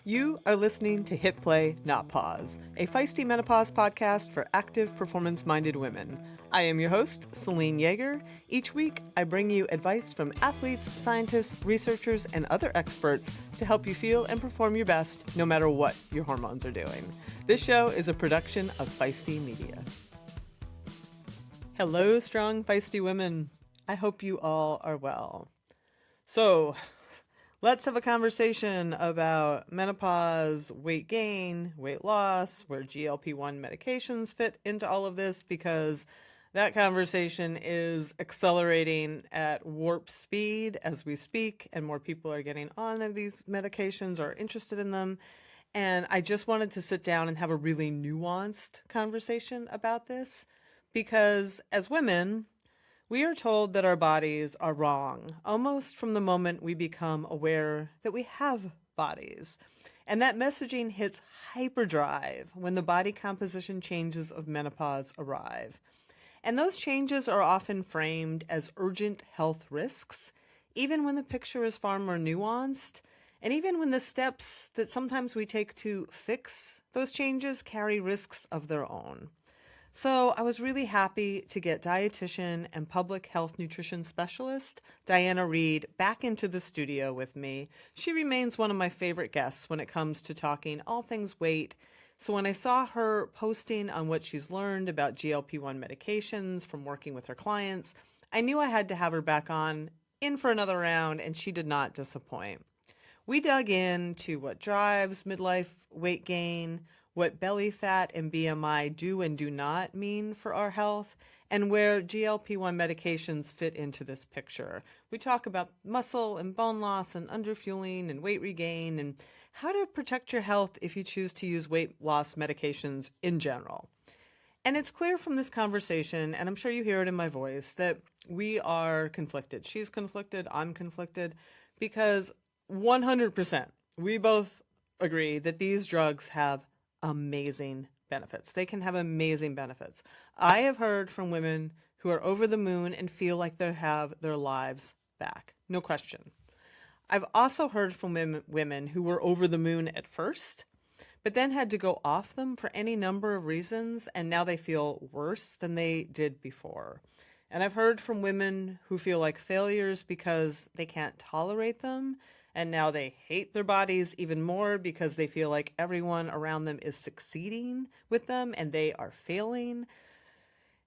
You are listening to Hit Play, Not Pause, a feisty menopause podcast for active, performance-minded women. I am your host, Celine Yeager. Each week, I bring you advice from athletes, scientists, researchers, and other experts to help you feel and perform your best no matter what your hormones are doing. This show is a production of Feisty Media. Hello, strong, feisty women. I hope you all are well. So, let's have a conversation about menopause, weight gain, weight loss, where GLP-1 medications fit into all of this, because that conversation is accelerating at warp speed as we speak, and more people are getting on these medications or are interested in them. And I just wanted to sit down and have a really nuanced conversation about this, because as women, we are told that our bodies are wrong almost from the moment we become aware that we have bodies. And that messaging hits hyperdrive when the body composition changes of menopause arrive. And those changes are often framed as urgent health risks, even when the picture is far more nuanced, and even when the steps that sometimes we take to fix those changes carry risks of their own. So I was really happy to get dietitian and public health nutrition specialist Diana Reid back into the studio with me. She remains one of my favorite guests when it comes to talking all things weight. So when I saw her posting on what she's learned about GLP-1 medications from working with her clients, I knew I had to have her back on in for another round, and she did not disappoint. We dug into what drives midlife weight gain, what belly fat and BMI do and do not mean for our health, and where GLP-1 medications fit into this picture. We talk about muscle and bone loss and underfueling and weight regain and how to protect your health if you choose to use weight loss medications in general. And it's clear from this conversation, and I'm sure you hear it in my voice, that we are conflicted. She's conflicted, I'm conflicted, because 100% we both agree that these drugs have amazing benefits. They can have amazing benefits. I have heard from women who are over the moon and feel like they have their lives back. No question. I've also heard from women who were over the moon at first, but then had to go off them for any number of reasons, and now they feel worse than they did before. And I've heard from women who feel like failures because they can't tolerate them, and now they hate their bodies even more because they feel like everyone around them is succeeding with them and they are failing.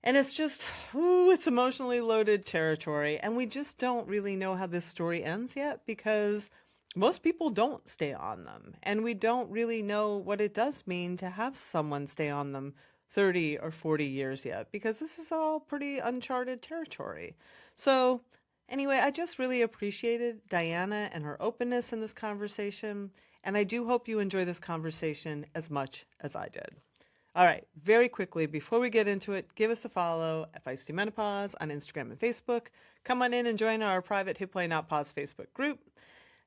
And it's just, it's emotionally loaded territory. And we just don't really know how this story ends yet, because most people don't stay on them. And we don't really know what it does mean to have someone stay on them 30 or 40 years yet, because this is all pretty uncharted territory. So anyway, I just really appreciated Diana and her openness in this conversation, and I do hope you enjoy this conversation as much as I did. All right, very quickly, before we get into it, give us a follow at Feisty Menopause on Instagram and Facebook. Come on in and join our private Hit Play Not Pause Facebook group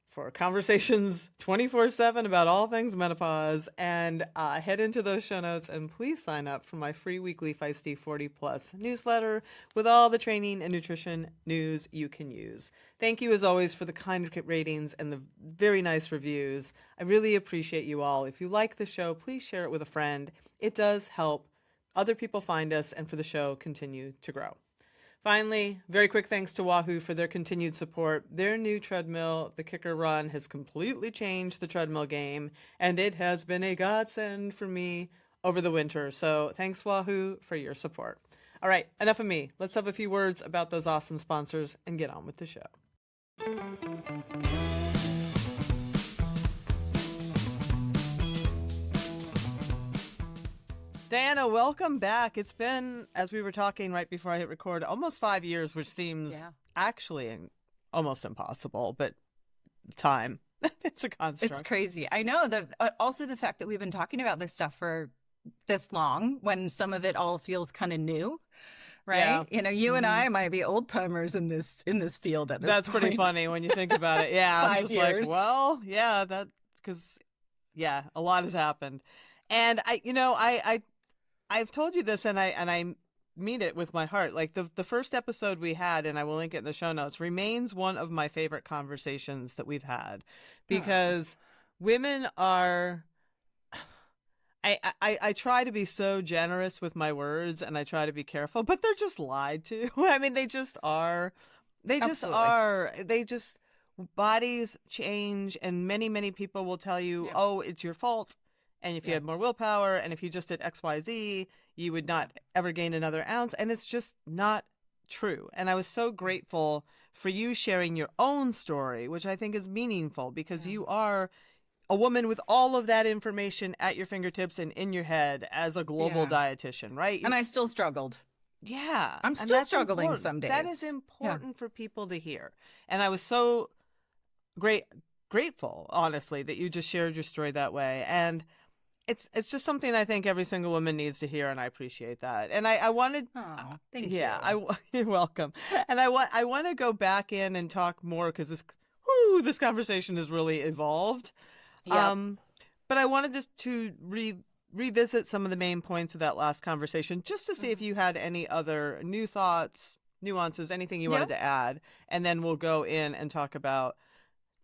for conversations 24/7 about all things menopause, and head into those show notes and please sign up for my free weekly Feisty 40 Plus newsletter with all the training and nutrition news you can use. Thank you as always for the kind ratings and the very nice reviews. I really appreciate you all. If you like the show, please share it with a friend. It does help other people find us and for the show continue to grow. Finally, very quick thanks to Wahoo for their continued support. Their new treadmill, the Kicker Run, has completely changed the treadmill game, and it has been a godsend for me over the winter. So thanks, Wahoo, for your support. All right, enough of me. Let's have a few words about those awesome sponsors and get on with the show. Diana, welcome back. It's been, as we were talking right before I hit record, almost 5 years, which seems actually almost impossible, but time, it's a construct. It's crazy. I know. Also the fact that we've been talking about this stuff for this long, when some of it all feels kind of new, right? Yeah. You know, you and I might be old timers in this field at this That's point. pretty funny when you think about it. Yeah, I'm just 5 years. like, well, yeah, because a lot has happened. And I've told you this, and I mean it with my heart. Like the first episode we had, and I will link it in the show notes, remains one of my favorite conversations that we've had, because women are I try to be so generous with my words and I try to be careful, but they're just lied to. I mean, they just are. They just Absolutely. are. They just, bodies change, and many people will tell you, Yeah. oh, it's your fault. And if you Yeah. had more willpower and if you just did XYZ, you would Yeah. not ever gain another ounce. And it's just not true. And I was so grateful for you sharing your own story, which I think is meaningful because Yeah. you are a woman with all of that information at your fingertips and in your head as a global Yeah. dietitian, right? And I still struggled. Yeah, I'm and still that's struggling important. some That is days. Yeah. important for people to hear. And I was so great grateful, honestly, that you just shared your story that way. And it's just something I think every single woman needs to hear, and I appreciate that. And I wanted, Oh, thank yeah, you. you're welcome. And I want to go back in and talk more because this conversation has really evolved. Yep. Um, but I wanted to revisit some of the main points of that last conversation just to see if Mhm. you had any other new thoughts, nuances, anything you wanted Yep. to add. And then we'll go in and talk about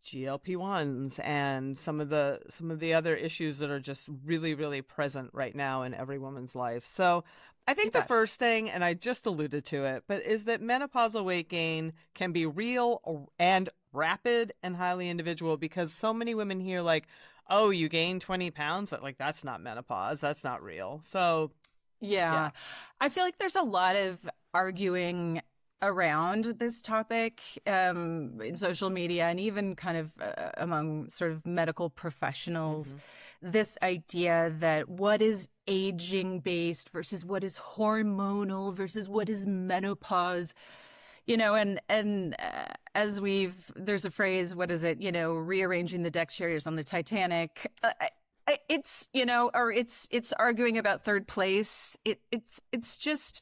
GLP-1s and some of the other issues that are just really present right now in every woman's life. So I You think the bet. first thing, and I just alluded to it, but is that menopausal weight gain can be real and rapid and highly individual because so many women hear like, oh, you gained 20 pounds. Like, that's not menopause. That's not real. So yeah. Yeah. I feel like there's a lot of arguing around this topic in social media and even kind of among sort of medical professionals. Hmm. This idea that what is aging based versus what is hormonal versus what is menopause, as there's a phrase, what is it, rearranging the deck chairs on the Titanic. It's arguing about third place. It's just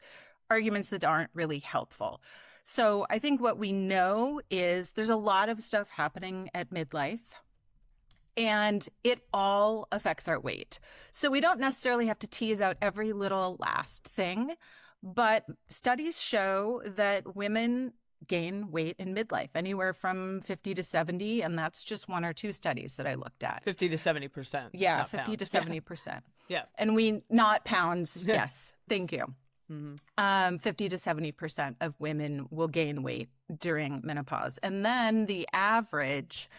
arguments that aren't really helpful. So I think what we know is there's a lot of stuff happening at midlife, and it all affects our weight. So we don't necessarily have to tease out every little last thing, but studies show that women gain weight in midlife, anywhere from 50 to 70. And that's just one or two studies that I looked at. 50 to 70%, Yeah, not 50 to pounds. 70%. Yeah. And not pounds. Yes. Thank you. Mm-hmm. 50 to 70% of women will gain weight during menopause. And then the average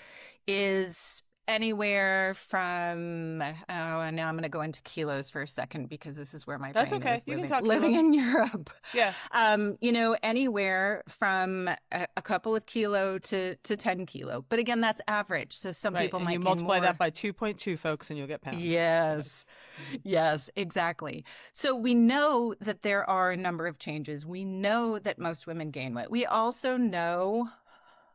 is anywhere from, and now I'm going to go into kilos for a second because this is where my That's brain okay. is You can living, talk living kilos. in Europe. Yeah. Anywhere from a couple of kilo to 10 kilo. But again, that's average. So some Right. people And might you gain multiply more. that by 2.2, folks, and you'll get pounds. Yes. Yes, exactly. So we know that there are a number of changes. We know that most women gain weight. We also know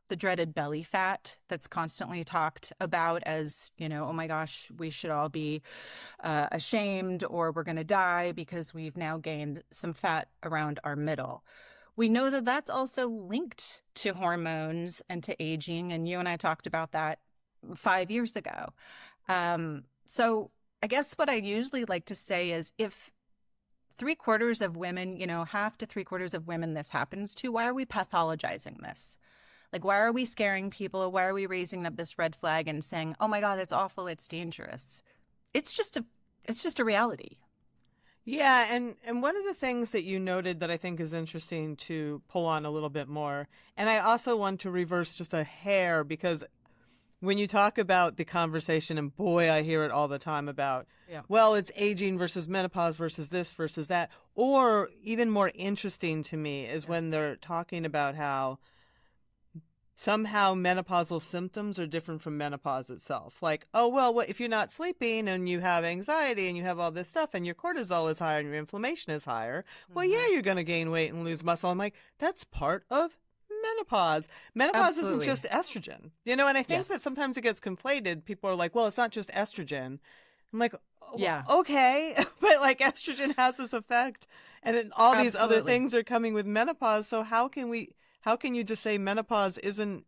the dreaded belly fat that's constantly talked about as, oh my gosh, we should all be ashamed or we're going to die because we've now gained some fat around our middle. We know that that's also linked to hormones and to aging. And you and I talked about that 5 years ago. So I guess what I usually like to say is if 3/4 of women, half to 3/4 of women this happens to, why are we pathologizing this? Like, why are we scaring people? Why are we raising up this red flag and saying, oh my God, it's awful, it's dangerous? It's just a reality. Yeah, and one of the things that you noted that I think is interesting to pull on a little bit more, and I also want to reverse just a hair because when you talk about the conversation, and boy, I hear it all the time about, Yeah. well, it's aging versus menopause versus this versus that, or even more interesting to me is when they're talking about how somehow menopausal symptoms are different from menopause itself. Like, oh, well, if you're not sleeping and you have anxiety and you have all this stuff and your cortisol is higher and your inflammation is higher, well, yeah, you're going to gain weight and lose muscle. I'm like, that's part of menopause. Menopause Absolutely. isn't just estrogen, and I think that Yes. sometimes it gets conflated. People are like, well, it's not just estrogen. I'm like, oh, Yeah. okay, but like estrogen has this effect and all these other Absolutely. things are coming with menopause. So how can you just say menopause isn't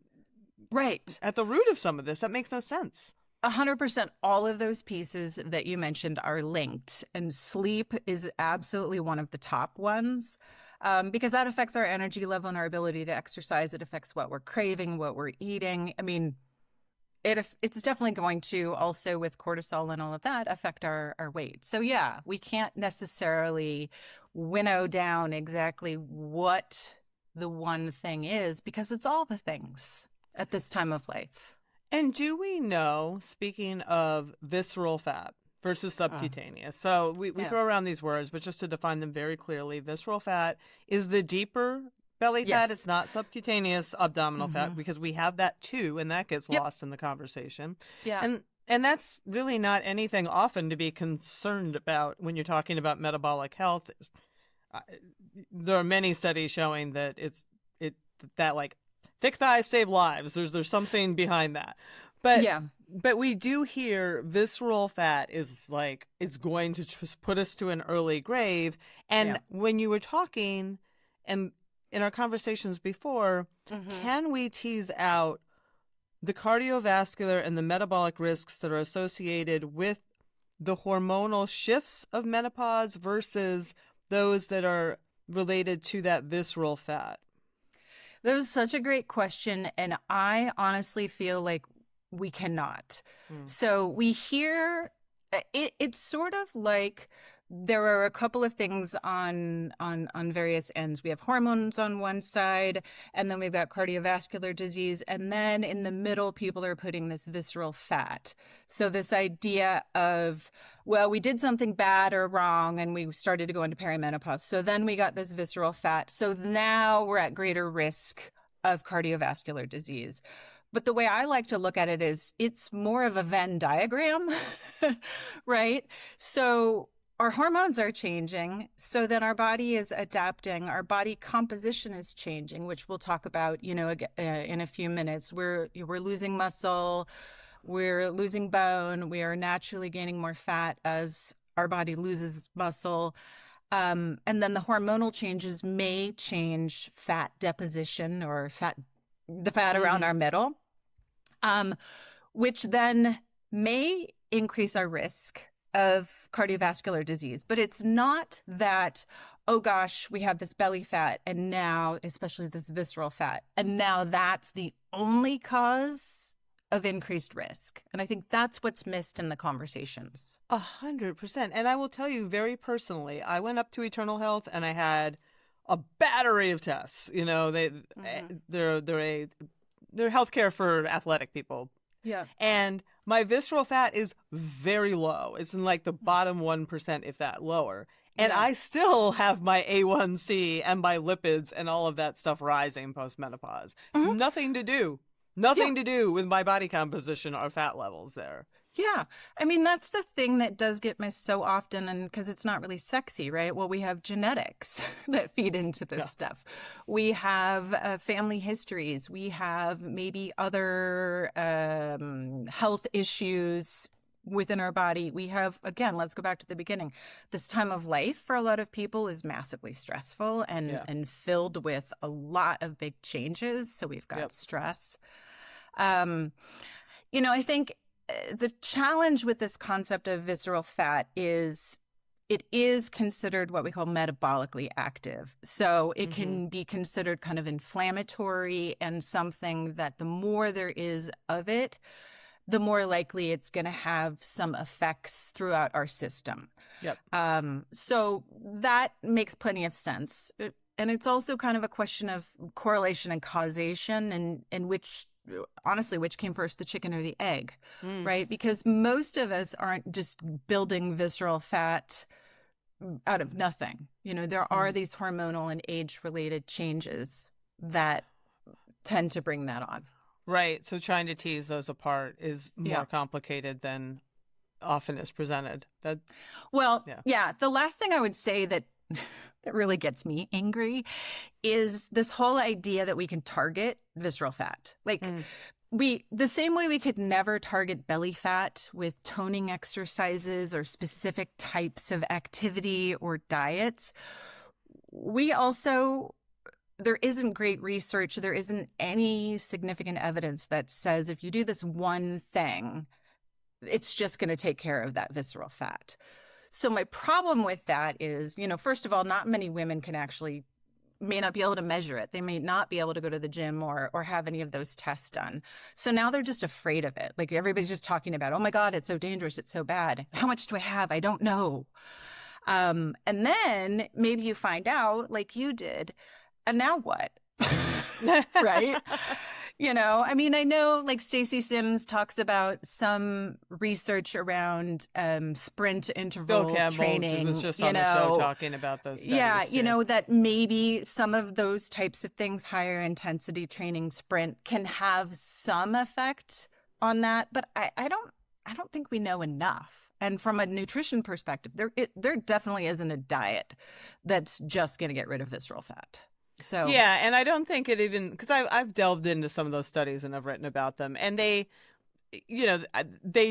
Right. at the root of some of this? That makes no sense. 100%. All of those pieces that you mentioned are linked, and sleep is absolutely one of the top ones. Because that affects our energy level and our ability to exercise. It affects what we're craving, what we're eating. I mean, it's definitely going to also, with cortisol and all of that, affect our weight. So yeah, we can't necessarily winnow down exactly what the one thing is, because it's all the things at this time of life. And do we know, speaking of visceral fat versus subcutaneous, so we Yeah. throw around these words, but just to define them very clearly, visceral fat is the deeper belly fat. Yes. It's not subcutaneous abdominal fat, Mhm. because we have that too, and that gets Yep. lost in the conversation. Yeah. And that's really not anything often to be concerned about when you're talking about metabolic health. Uh, there are many studies showing that that like thick thighs save lives. There's something behind that, but Yeah. we do hear visceral fat is like it's going to just put us to an early grave. And Yeah. when you were talking, and in our conversations before, Mhm. can we tease out the cardiovascular and the metabolic risks that are associated with the hormonal shifts of menopause versus those that are related to that visceral fat? That was such a great question, and I honestly feel like we cannot. Mm. So we hear it's sort of like there are a couple of things on various ends. We have hormones on one side, and then we've got cardiovascular disease, and then in the middle, people are putting this visceral fat. So this idea of, well, we did something bad or wrong, and we started to go into perimenopause. So then we got this visceral fat. So now we're at greater risk of cardiovascular disease. But the way I like to look at it is it's more of a Venn diagram, right? So our hormones are changing, so then our body is adapting. Our body composition is changing, which we'll talk about, in a few minutes. We're losing muscle, we're losing bone, we are naturally gaining more fat as our body loses muscle. And then the hormonal changes may change fat deposition or the fat around our middle, which then may increase our risk of cardiovascular disease. But it's not that, oh gosh, we have this belly fat, and now, especially this visceral fat, and now that's the only cause of increased risk. And I think that's what's missed in the conversations. 100%. And I will tell you very personally, I went up to Eternal Health and I had a battery of tests. They're healthcare for athletic people. Yeah. And my visceral fat is very low. It's in like the bottom 1%, if that lower. And Yeah. I still have my A1C and my lipids and all of that stuff rising post-menopause. Mhm. Nothing to do with my body composition or fat levels there. Yeah. I mean, that's the thing that does get missed so often, and because it's not really sexy, right? Well, we have genetics that feed into this stuff. We have family histories. We have maybe other health issues within our body. We have, again, let's go back to the beginning. This time of life for a lot of people is massively stressful and filled with a lot of big changes. So we've got stress. I think the challenge with this concept of visceral fat is it is considered what we call metabolically active. So it can be considered kind of inflammatory and something that the more there is of it, the more likely it's going to have some effects throughout our system. Yep. So that makes plenty of sense. And it's also kind of a question of correlation and causation and which came first, the chicken or the egg, right? Because most of us aren't just building visceral fat out of nothing. There are these hormonal and age-related changes that tend to bring that on. Right. So trying to tease those apart is more complicated than often is presented. The last thing I would say that really gets me angry is this whole idea that we can target visceral fat. Like the same way we could never target belly fat with toning exercises or specific types of activity or diets, there isn't great research. There isn't any significant evidence that says if you do this one thing, it's just going to take care of that visceral fat. So my problem with that is, first of all, not many women can actually may not be able to measure it. They may not be able to go to the gym or have any of those tests done. So now they're just afraid of it. Like everybody's just talking about, oh my God, it's so dangerous. It's so bad. How much do I have? I don't know. And then maybe you find out like you did. And now what? Right? I mean, I know like Stacey Sims talks about some research around sprint interval Bill Campbell training. was just on the show talking about those studies. Yeah, too. That maybe some of those types of things, higher intensity training, sprint, can have some effect on that. But I don't think we know enough. And from a nutrition perspective, there definitely isn't a diet that's just going to get rid of visceral fat. So yeah, and I don't think it even, because I've delved into some of those studies and I've written about them, and they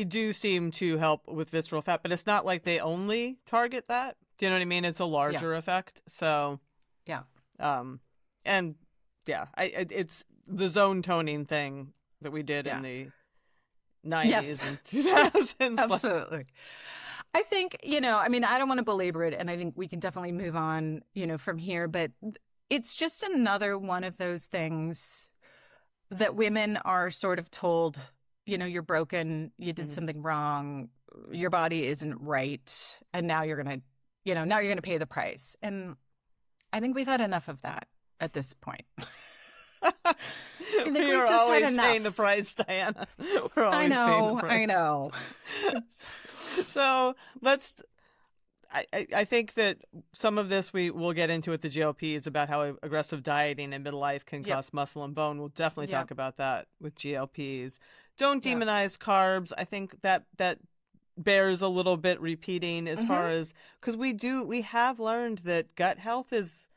do seem to help with visceral fat, but it's not like they only target that. Do you know what I mean? It's a larger effect. So yeah, and yeah, it's the zone toning thing that we did in the 90s and 2000s. Absolutely. I think, I mean, I don't want to belabor it, and I think we can definitely move on, from here, but it's just another one of those things that women are sort of told, you're broken, you did something wrong, your body isn't right, and now you're going to pay the price. And I think we've had enough of that at this point. I think we are always paying the price, Diana. We're always paying the price. I know. So I think that some of this we will get into with the GLPs about how aggressive dieting in midlife can cause muscle and bone. We'll definitely talk about that with GLPs. Don't demonize carbs. I think that bears a little bit repeating as far as, because we have learned that gut health is,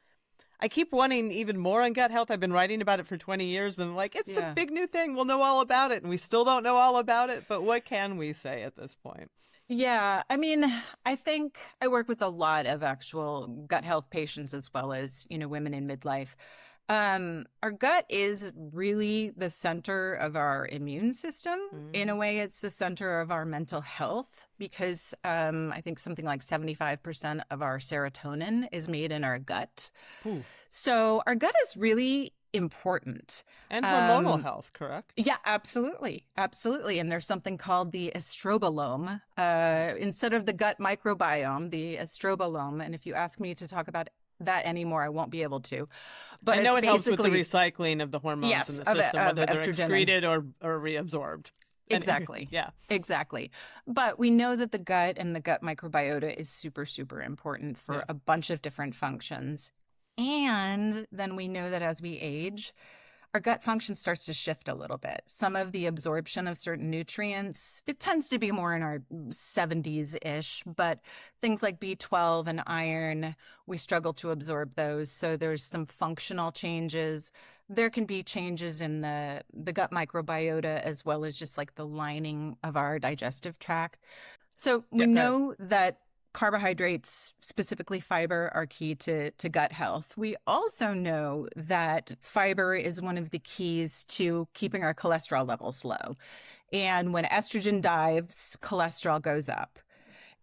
I keep wanting even more on gut health. I've been writing about it for 20 years and like, it's the big new thing. We'll know all about it. And we still don't know all about it. But what can we say at this point? Yeah, I mean, I think I work with a lot of actual gut health patients as well as, women in midlife. Our gut is really the center of our immune system. In a way, it's the center of our mental health because I think something like 75% of our serotonin is made in our gut. Ooh. So our gut is really important. And hormonal health, correct? Yeah, absolutely. Absolutely. And there's something called the estrobolome. Instead of the gut microbiome, the estrobolome. And if you ask me to talk about that anymore, I won't be able to. But I know it's it helps with the basically recycling of the hormones in the system, whether they're excreted or reabsorbed. Exactly. Yeah. Exactly. But we know that the gut and the gut microbiota is super, super important for a bunch of different functions. And then we know that as we age, our gut function starts to shift a little bit. Some of the absorption of certain nutrients, it tends to be more in our 70s-ish, but things like B12 and iron, we struggle to absorb those. So there's some functional changes. There can be changes in the gut microbiota as well as just like the lining of our digestive tract. So we know that carbohydrates, specifically fiber, are key to gut health. We also know that fiber is one of the keys to keeping our cholesterol levels low. And when estrogen dives, cholesterol goes up.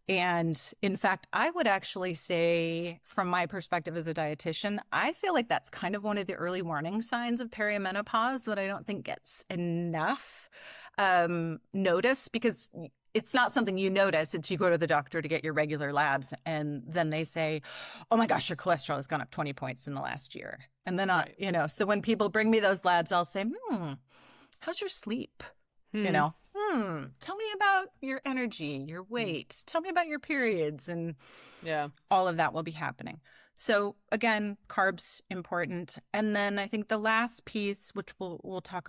And in fact, I would actually say, from my perspective as a dietitian, I feel like that's kind of one of the early warning signs of perimenopause that I don't think gets enough notice, because it's not something you notice until you go to the doctor to get your regular labs. And then they say, oh my gosh, your cholesterol has gone up 20 points in the last year. And then, so when people bring me those labs, I'll say, how's your sleep? Tell me about your energy, your weight. Tell me about your periods. And all of that will be happening. So again, carbs important. And then I think the last piece, which we'll talk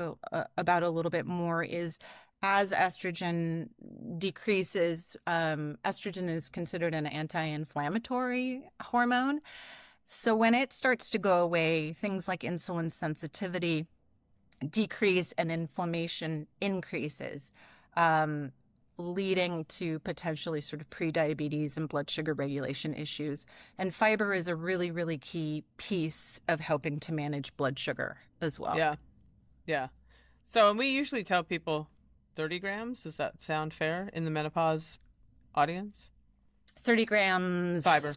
about a little bit more, is as estrogen decreases, estrogen is considered an anti-inflammatory hormone. So when it starts to go away, things like insulin sensitivity decrease and inflammation increases, leading to potentially sort of prediabetes and blood sugar regulation issues. And fiber is a really, really key piece of helping to manage blood sugar as well. Yeah. So, and we usually tell people 30 grams. Does that sound fair in the menopause audience? 30 grams. Fiber.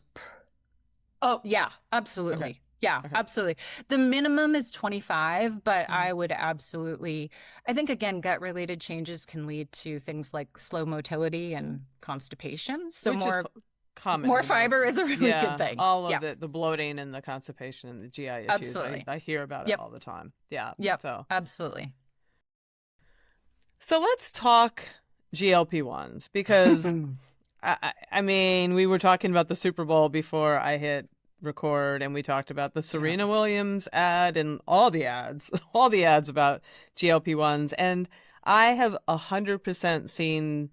Oh, yeah, absolutely. Okay. Yeah, Okay. absolutely. The minimum is 25, but Mhm. I would absolutely, I think again, gut related changes can lead to things like slow motility and constipation. So Which is more common. fiber is a really good Yeah, thing. all of Yeah, the bloating and the constipation and the GI issues. absolutely. I hear about it Yep. all the time. Yeah. Yep. So Absolutely. let's talk GLP-1s because I mean, we were talking about the Super Bowl before I hit record, and we talked about the Yeah. Serena Williams ad and all the ads, all the ads about GLP-1s. And I have 100% seen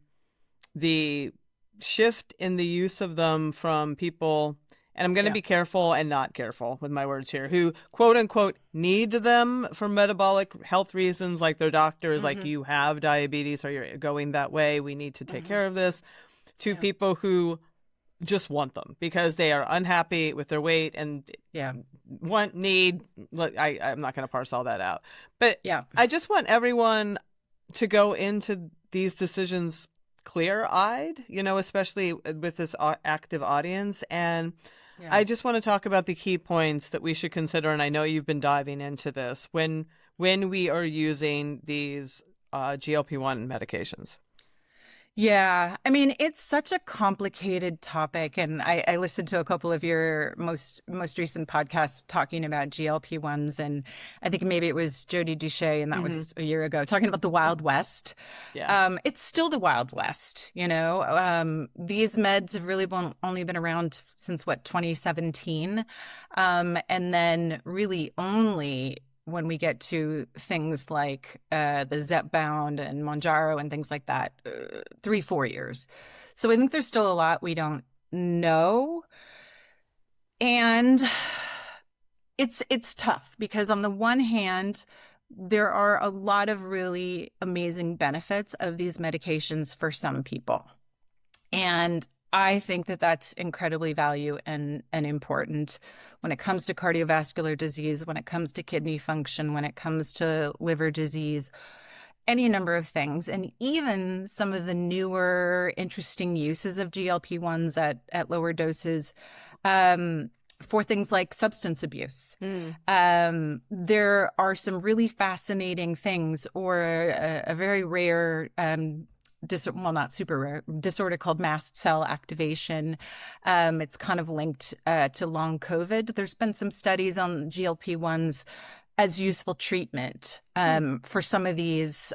the shift in the use of them from people, and I'm going to Yeah. be careful and not careful with my words here, who quote unquote need them for metabolic health reasons, like their doctor is like, Hmm. you have diabetes or you're going that way, we need to take Hmm. care of this, to Yeah. people who just want them because they are unhappy with their weight and Yeah. need. I'm not going to parse all that out, but Yeah. I just want everyone to go into these decisions clear-eyed, especially with this active audience. And Yeah. I just want to talk about the key points that we should consider. And I know you've been diving into this when we are using these GLP-1 medications. Yeah, I mean, it's such a complicated topic, and I listened to a couple of your most recent podcasts talking about GLP-1s, and I think maybe it was Jody Duché, and that Mm-hmm. was a year ago, talking about the Wild West. Yeah. It's still the Wild West, you know. These meds have really only been around since what, 2017, and then really only when we get to things like the Zepbound and Mounjaro and things like that, 3-4 years. So I think there's still a lot we don't know. And it's tough because on the one hand, there are a lot of really amazing benefits of these medications for some people. And I think that that's incredibly valuable and important when it comes to cardiovascular disease, when it comes to kidney function, when it comes to liver disease, any number of things. And even some of the newer, interesting uses of GLP-1s at lower doses for things like substance abuse. There are some really fascinating things, or a very rare not super rare, disorder called mast cell activation. It's kind of linked to long COVID. There's been some studies on GLP-1s as useful treatment for some of these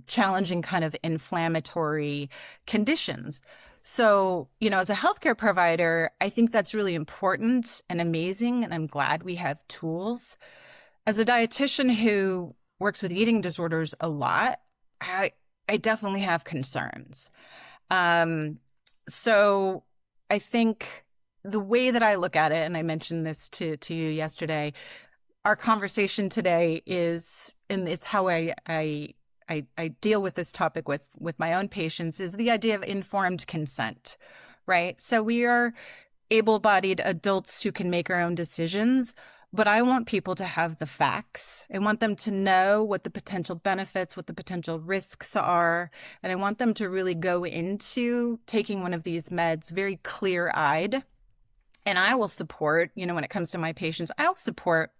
challenging kind of inflammatory conditions. So, as a healthcare provider, I think that's really important and amazing, and I'm glad we have tools. As a dietitian who works with eating disorders a lot, I definitely have concerns. So I think the way that I look at it, and I mentioned this to you yesterday, our conversation today is, and it's how I deal with this topic with my own patients, is the idea of informed consent, right? So we are able-bodied adults who can make our own decisions, but I want people to have the facts. I want them to know what the potential benefits, what the potential risks are, and I want them to really go into taking one of these meds very clear-eyed. And I will support, when it comes to my patients, I'll support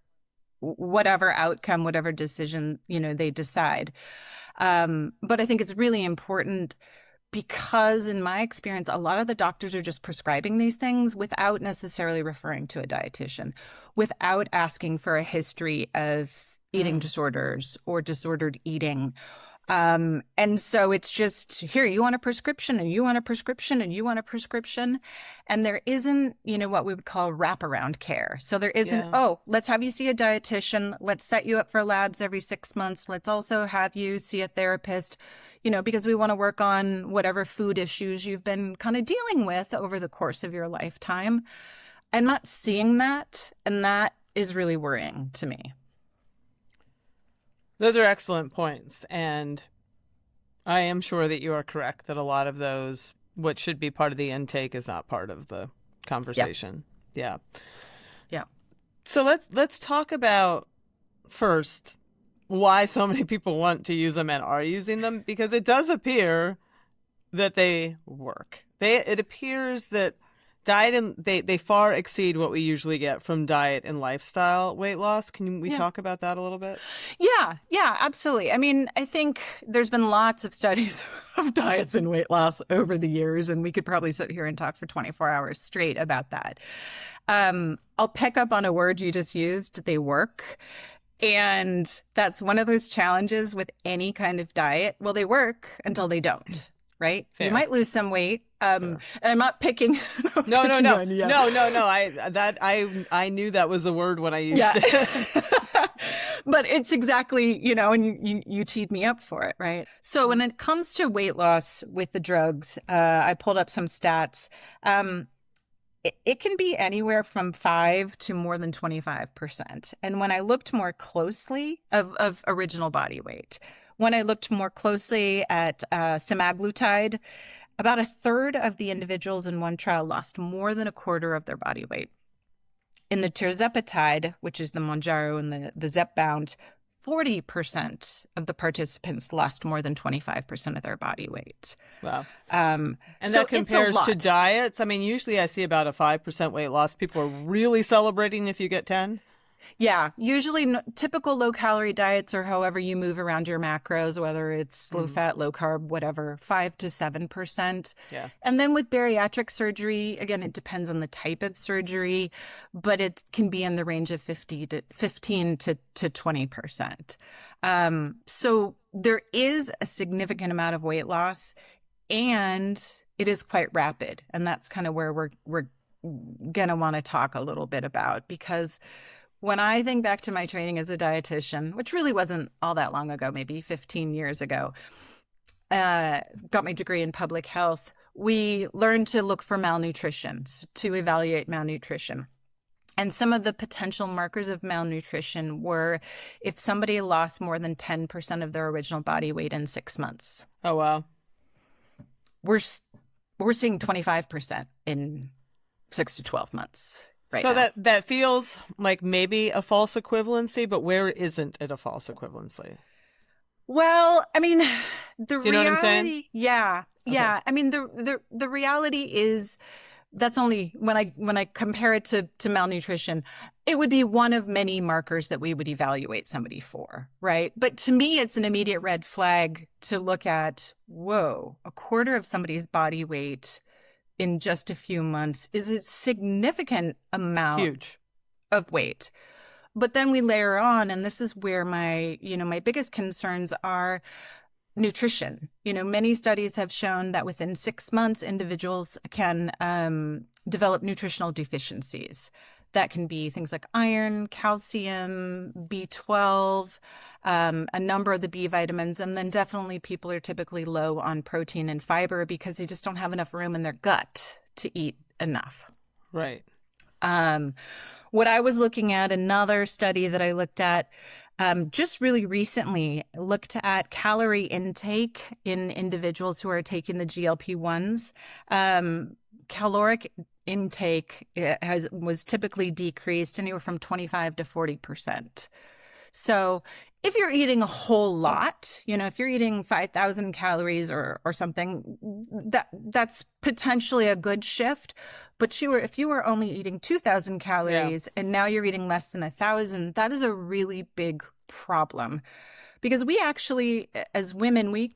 whatever outcome, whatever decision, they decide. But I think it's really important because in my experience, a lot of the doctors are just prescribing these things without necessarily referring to a dietitian, without asking for a history of eating disorders or disordered eating. And so it's just, here, you want a prescription, and you want a prescription, and you want a prescription. And there isn't, what we would call wraparound care. So there isn't, oh, let's have you see a dietitian. Let's set you up for labs every 6 months. Let's also have you see a therapist, because we want to work on whatever food issues you've been kind of dealing with over the course of your lifetime. I'm not seeing that. And that is really worrying to me. Those are excellent points. And I am sure that you are correct that a lot of those, what should be part of the intake, is not part of the conversation. Yeah. So let's talk about first why so many people want to use them and are using them, because it does appear that they work. It appears that diet and they far exceed what we usually get from diet and lifestyle weight loss. Can we Yeah. talk about that a little bit? Yeah, absolutely. I mean, I think there's been lots of studies of diets and weight loss over the years, and we could probably sit here and talk for 24 hours straight about that. I'll pick up on a word you just used. They work. And that's one of those challenges with any kind of diet. Well, they work until they don't, right? Fair. You might lose some weight. And I'm not picking. No. I knew that was a word when I used it. But it's exactly, and you teed me up for it, right? So when it comes to weight loss with the drugs, I pulled up some stats. It can be anywhere from 5 to more than 25%. And when I looked more closely of original body weight, when I looked more closely at semaglutide, about a third of the individuals in one trial lost more than a quarter of their body weight. In the tirzepatide, which is the Mounjaro and the Zepbound, 40% of the participants lost more than 25% of their body weight. Wow. And so that compares to diets. I mean, usually I see about a 5% weight loss. People are really celebrating if you get 10. Yeah, usually typical low-calorie diets or however you move around your macros, whether it's low-fat, low-carb, whatever, 5 to 7%. Yeah. And then with bariatric surgery, again, it depends on the type of surgery, but it can be in the range of 15 to 20%. So there is a significant amount of weight loss, and it is quite rapid. And that's kind of where we're going to want to talk a little bit about, because when I think back to my training as a dietitian, which really wasn't all that long ago, maybe 15 years ago, got my degree in public health, we learned to look for malnutrition, to evaluate malnutrition. And some of the potential markers of malnutrition were if somebody lost more than 10% of their original body weight in 6 months. Oh, wow. We're seeing 25% in 6 to 12 months. Right so now. that feels like maybe a false equivalency, but where isn't it a false equivalency? Well, I mean, the Do you know what I'm saying? Yeah. Okay. Yeah. I mean, the reality is that's only when I compare it to malnutrition, it would be one of many markers that we would evaluate somebody for, right? But to me, it's an immediate red flag to look at, whoa, a quarter of somebody's body weight in just a few months is a significant amount of weight. But then we layer on, and this is where my biggest concerns are nutrition. Many studies have shown that within 6 months, individuals can develop nutritional deficiencies. That can be things like iron, calcium, B12, a number of the B vitamins. And then definitely people are typically low on protein and fiber because they just don't have enough room in their gut to eat enough. Right. What I was looking at, another study that I looked at just really recently, looked at calorie intake in individuals who are taking the GLP-1s. Caloric intake was typically decreased anywhere from 25 to 40%. So if you're eating a whole lot, if you're eating 5,000 calories or something, that's potentially a good shift. But if you were only eating 2,000 calories and now you're eating less than 1,000, that is a really big problem. Because we actually, as women, we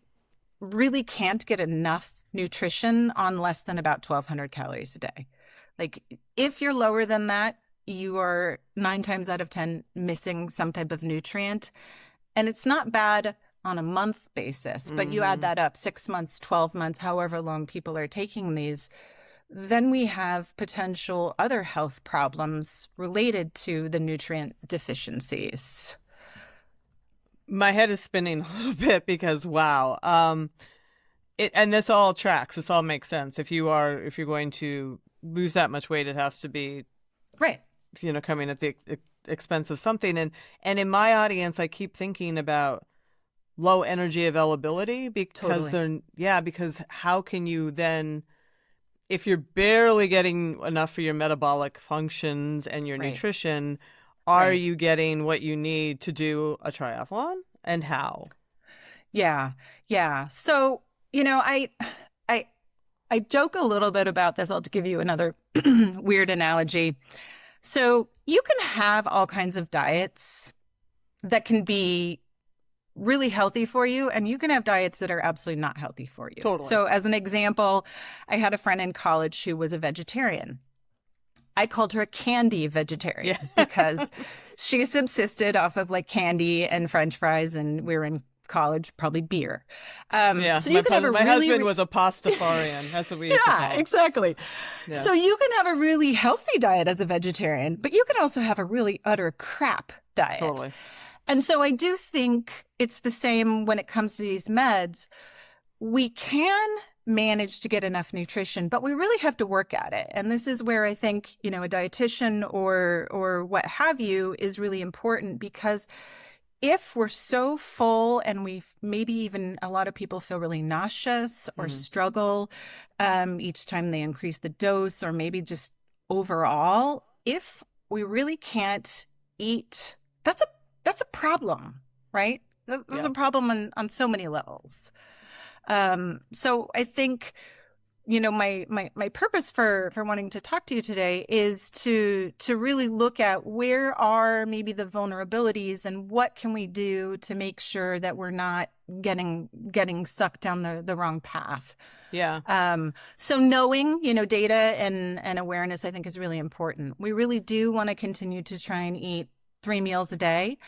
really can't get enough nutrition on less than about 1,200 calories a day. Like if you're lower than that, you are 9 times out of 10 missing some type of nutrient. And it's not bad on a month basis, but you add that up 6 months, 12 months, however long people are taking these, then we have potential other health problems related to the nutrient deficiencies. My head is spinning a little bit because, wow. And this all tracks. This all makes sense. If you're going to lose that much weight, it has to be right. Coming at the expense of something. And in my audience, I keep thinking about low energy availability because because how can you then, if you're barely getting enough for your metabolic functions and your nutrition, are you getting what you need to do a triathlon, and how? Yeah. So, I joke a little bit about this. I'll give you another weird analogy. So you can have all kinds of diets that can be really healthy for you, and you can have diets that are absolutely not healthy for you. Totally. So as an example, I had a friend in college who was a vegetarian. I called her a candy vegetarian because she subsisted off of like candy and French fries, and we were in college, probably beer. So you can have my husband was a pastafarian. That's what we used to call it. Exactly. Yeah. So you can have a really healthy diet as a vegetarian, but you can also have a really utter crap diet. Totally. And so I do think it's the same when it comes to these meds. We can manage to get enough nutrition, but we really have to work at it. And this is where I think, a dietitian or what have you is really important, because if we're so full and we maybe even a lot of people feel really nauseous or struggle each time they increase the dose, or maybe just overall, if we really can't eat, that's a problem, right? That's a problem on so many levels. So I think, my purpose for wanting to talk to you today is to really look at where are maybe the vulnerabilities and what can we do to make sure that we're not getting sucked down the wrong path. Yeah. So knowing, data and awareness, I think, is really important. We really do want to continue to try and eat 3 meals a day.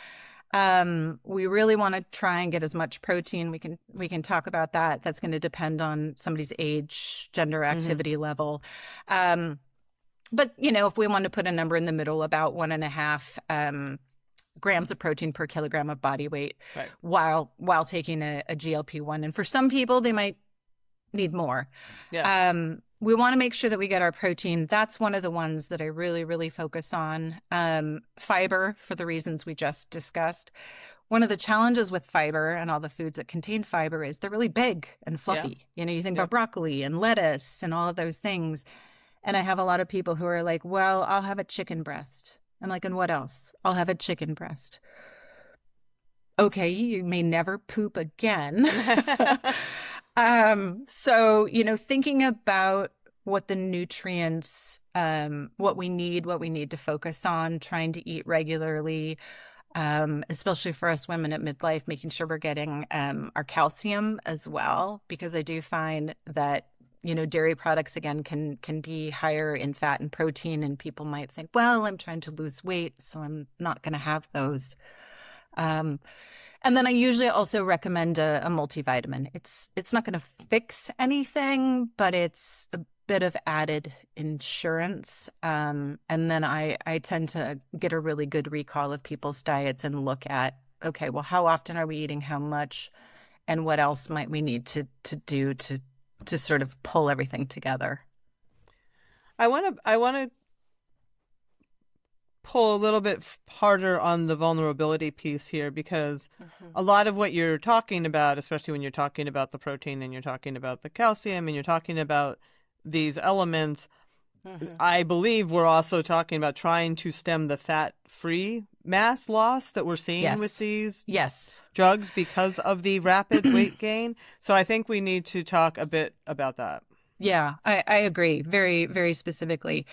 We really want to try and get as much protein. We can talk about that. That's going to depend on somebody's age, gender, activity level. But if we want to put a number in the middle, about 1.5 grams of protein per kilogram of body weight, right, while taking a GLP-1. And for some people, they might need more. Yeah. We want to make sure that we get our protein. That's one of the ones that I really, really focus on. Fiber, for the reasons we just discussed. One of the challenges with fiber and all the foods that contain fiber is they're really big and fluffy. You think about broccoli and lettuce and all of those things. And I have a lot of people who are like, well, I'll have a chicken breast. I'm like, and what else? I'll have a chicken breast. Okay, you may never poop again. So, thinking about what the nutrients, what we need to focus on, trying to eat regularly, especially for us women at midlife, making sure we're getting our calcium as well, because I do find that, dairy products, again, can be higher in fat and protein, and people might think, well, I'm trying to lose weight, so I'm not going to have those. And then I usually also recommend a multivitamin. It's not going to fix anything, but it's a bit of added insurance. And then I tend to get a really good recall of people's diets and look at, okay, well, how often are we eating how much, and what else might we need to do to sort of pull everything together? I want to pull a little bit harder on the vulnerability piece here, because a lot of what you're talking about, especially when you're talking about the protein and you're talking about the calcium and you're talking about these elements, I believe we're also talking about trying to stem the fat-free mass loss that we're seeing with these drugs because of the rapid weight gain. So I think we need to talk a bit about that. Yeah, I agree very, very specifically.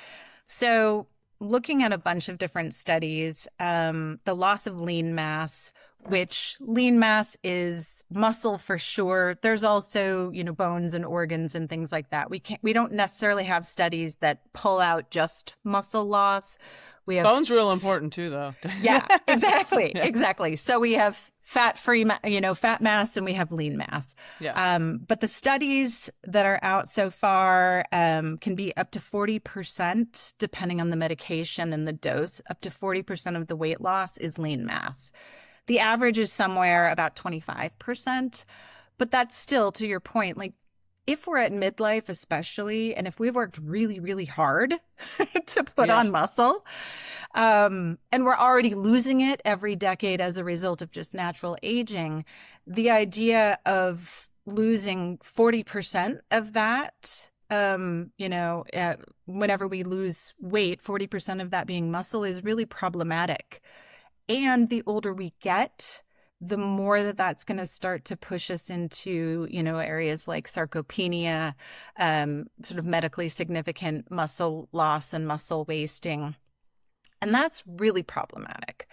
So looking at a bunch of different studies, the loss of lean mass, which lean mass is muscle for sure. There's also, bones and organs and things like that. We don't necessarily have studies that pull out just muscle loss. We have bones real important too, though. Yeah, exactly. Exactly. So we have fat-free, fat mass, and we have lean mass. Yeah. But the studies that are out so far can be up to 40%, depending on the medication and the dose. Up to 40% of the weight loss is lean mass. The average is somewhere about 25%. But that's still, to your point, like, if we're at midlife especially, and if we've worked really, really hard to put on muscle, and we're already losing it every decade as a result of just natural aging, the idea of losing 40% of that, whenever we lose weight, 40% of that being muscle is really problematic. And the older we get, the more that that's going to start to push us into, areas like sarcopenia, sort of medically significant muscle loss and muscle wasting. And that's really problematic.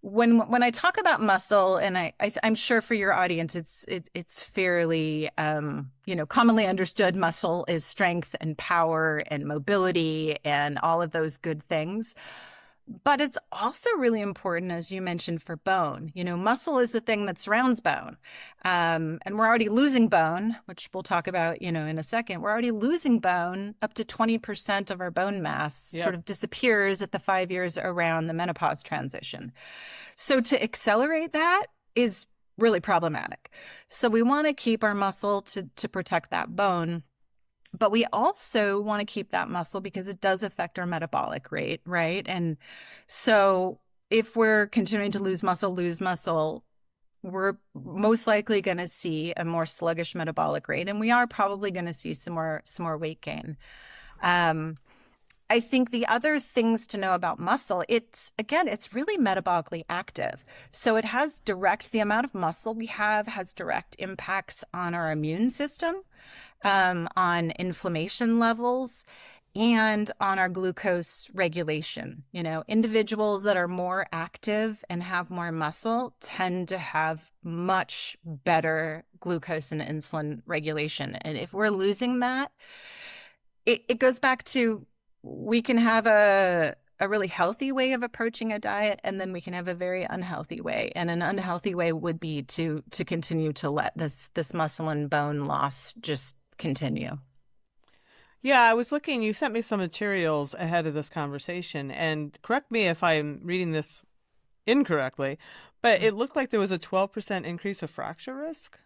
When I talk about muscle, and I'm sure for your audience, it's fairly, commonly understood. Muscle is strength and power and mobility and all of those good things. But it's also really important, as you mentioned, for bone. Muscle is the thing that surrounds bone. And we're already losing bone, which we'll talk about, in a second. We're already losing bone. Up to 20% of our bone mass sort of disappears at the 5 years around the menopause transition. So to accelerate that is really problematic. So we want to keep our muscle to protect that bone. But we also want to keep that muscle because it does affect our metabolic rate, right? And so if we're continuing to lose muscle, we're most likely going to see a more sluggish metabolic rate, and we are probably going to see some more weight gain. I think the other things to know about muscle, it's really metabolically active. So it has the amount of muscle we have has direct impacts on our immune system, on inflammation levels, and on our glucose regulation. Individuals that are more active and have more muscle tend to have much better glucose and insulin regulation. And if we're losing that, it goes back to, we can have a really healthy way of approaching a diet, and then we can have a very unhealthy way. And an unhealthy way would be to continue to let this muscle and bone loss just continue. Yeah, I was looking, you sent me some materials ahead of this conversation, and correct me if I'm reading this incorrectly, but it looked like there was a 12% increase of fracture risk.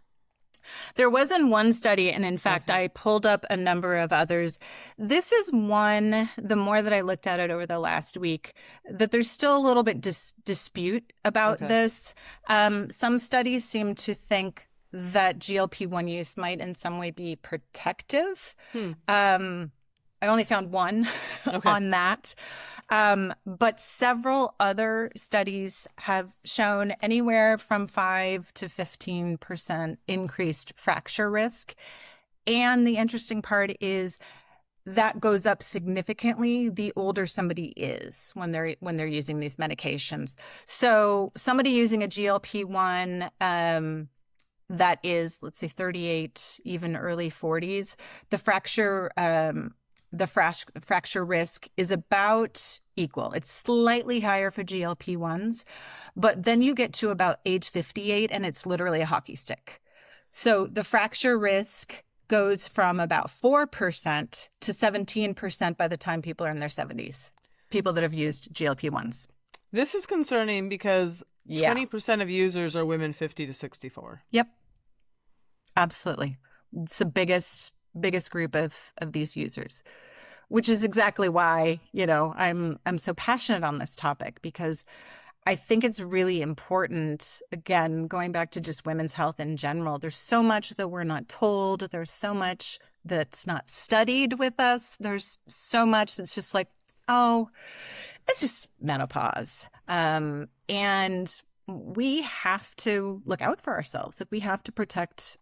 There was in one study, and in fact, I pulled up a number of others. This is one, the more that I looked at it over the last week, that there's still a little bit dispute about this. Some studies seem to think that GLP-1 use might in some way be protective. I only found one on that. But several other studies have shown anywhere from 5 to 15% increased fracture risk. And the interesting part is that goes up significantly the older somebody is when they're using these medications. So somebody using a GLP-1 that is, let's say, 38, even early 40s, the fracture risk is about equal. It's slightly higher for GLP-1s, but then you get to about age 58 and it's literally a hockey stick. So the fracture risk goes from about 4% to 17% by the time people are in their 70s, people that have used GLP-1s. This is concerning because 20% of users are women 50 to 64. Yep. Absolutely. It's the biggest group of these users, which is exactly why, I'm so passionate on this topic, because I think it's really important, again, going back to just women's health in general. There's so much that we're not told. There's so much that's not studied with us. There's so much that's just like, oh, it's just menopause. And we have to look out for ourselves. We have to protect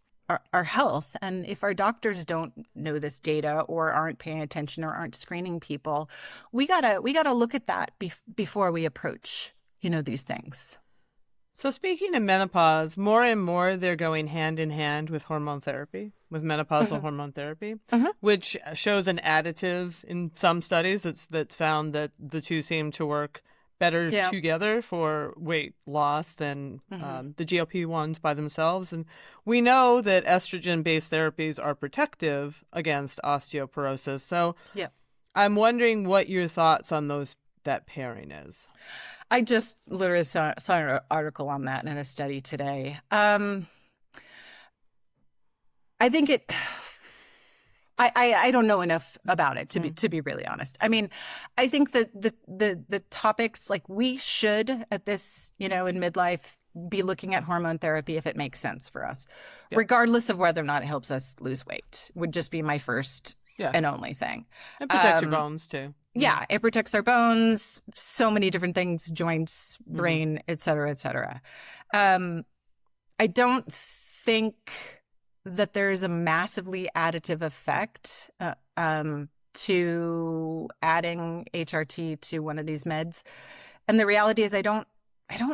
our health. And if our doctors don't know this data or aren't paying attention or aren't screening people, we gotta look at that before we approach, these things. So speaking of menopause, more and more they're going hand in hand with hormone therapy, with menopausal hormone therapy, which shows an additive in some studies that's found that the two seem to work better together for weight loss than the GLP-1s by themselves. And we know that estrogen-based therapies are protective against osteoporosis. So I'm wondering what your thoughts on that pairing is. I just literally saw an article on that in a study today. I think I don't know enough about it to be really honest. I mean, I think that the topics, like, we should at this, in midlife, be looking at hormone therapy if it makes sense for us, regardless of whether or not it helps us lose weight, would just be my first and only thing. It protects your bones too. Yeah, it protects our bones, so many different things, joints, brain, et cetera, et cetera. I don't think that there's a massively additive effect to adding HRT to one of these meds. And the reality is I don't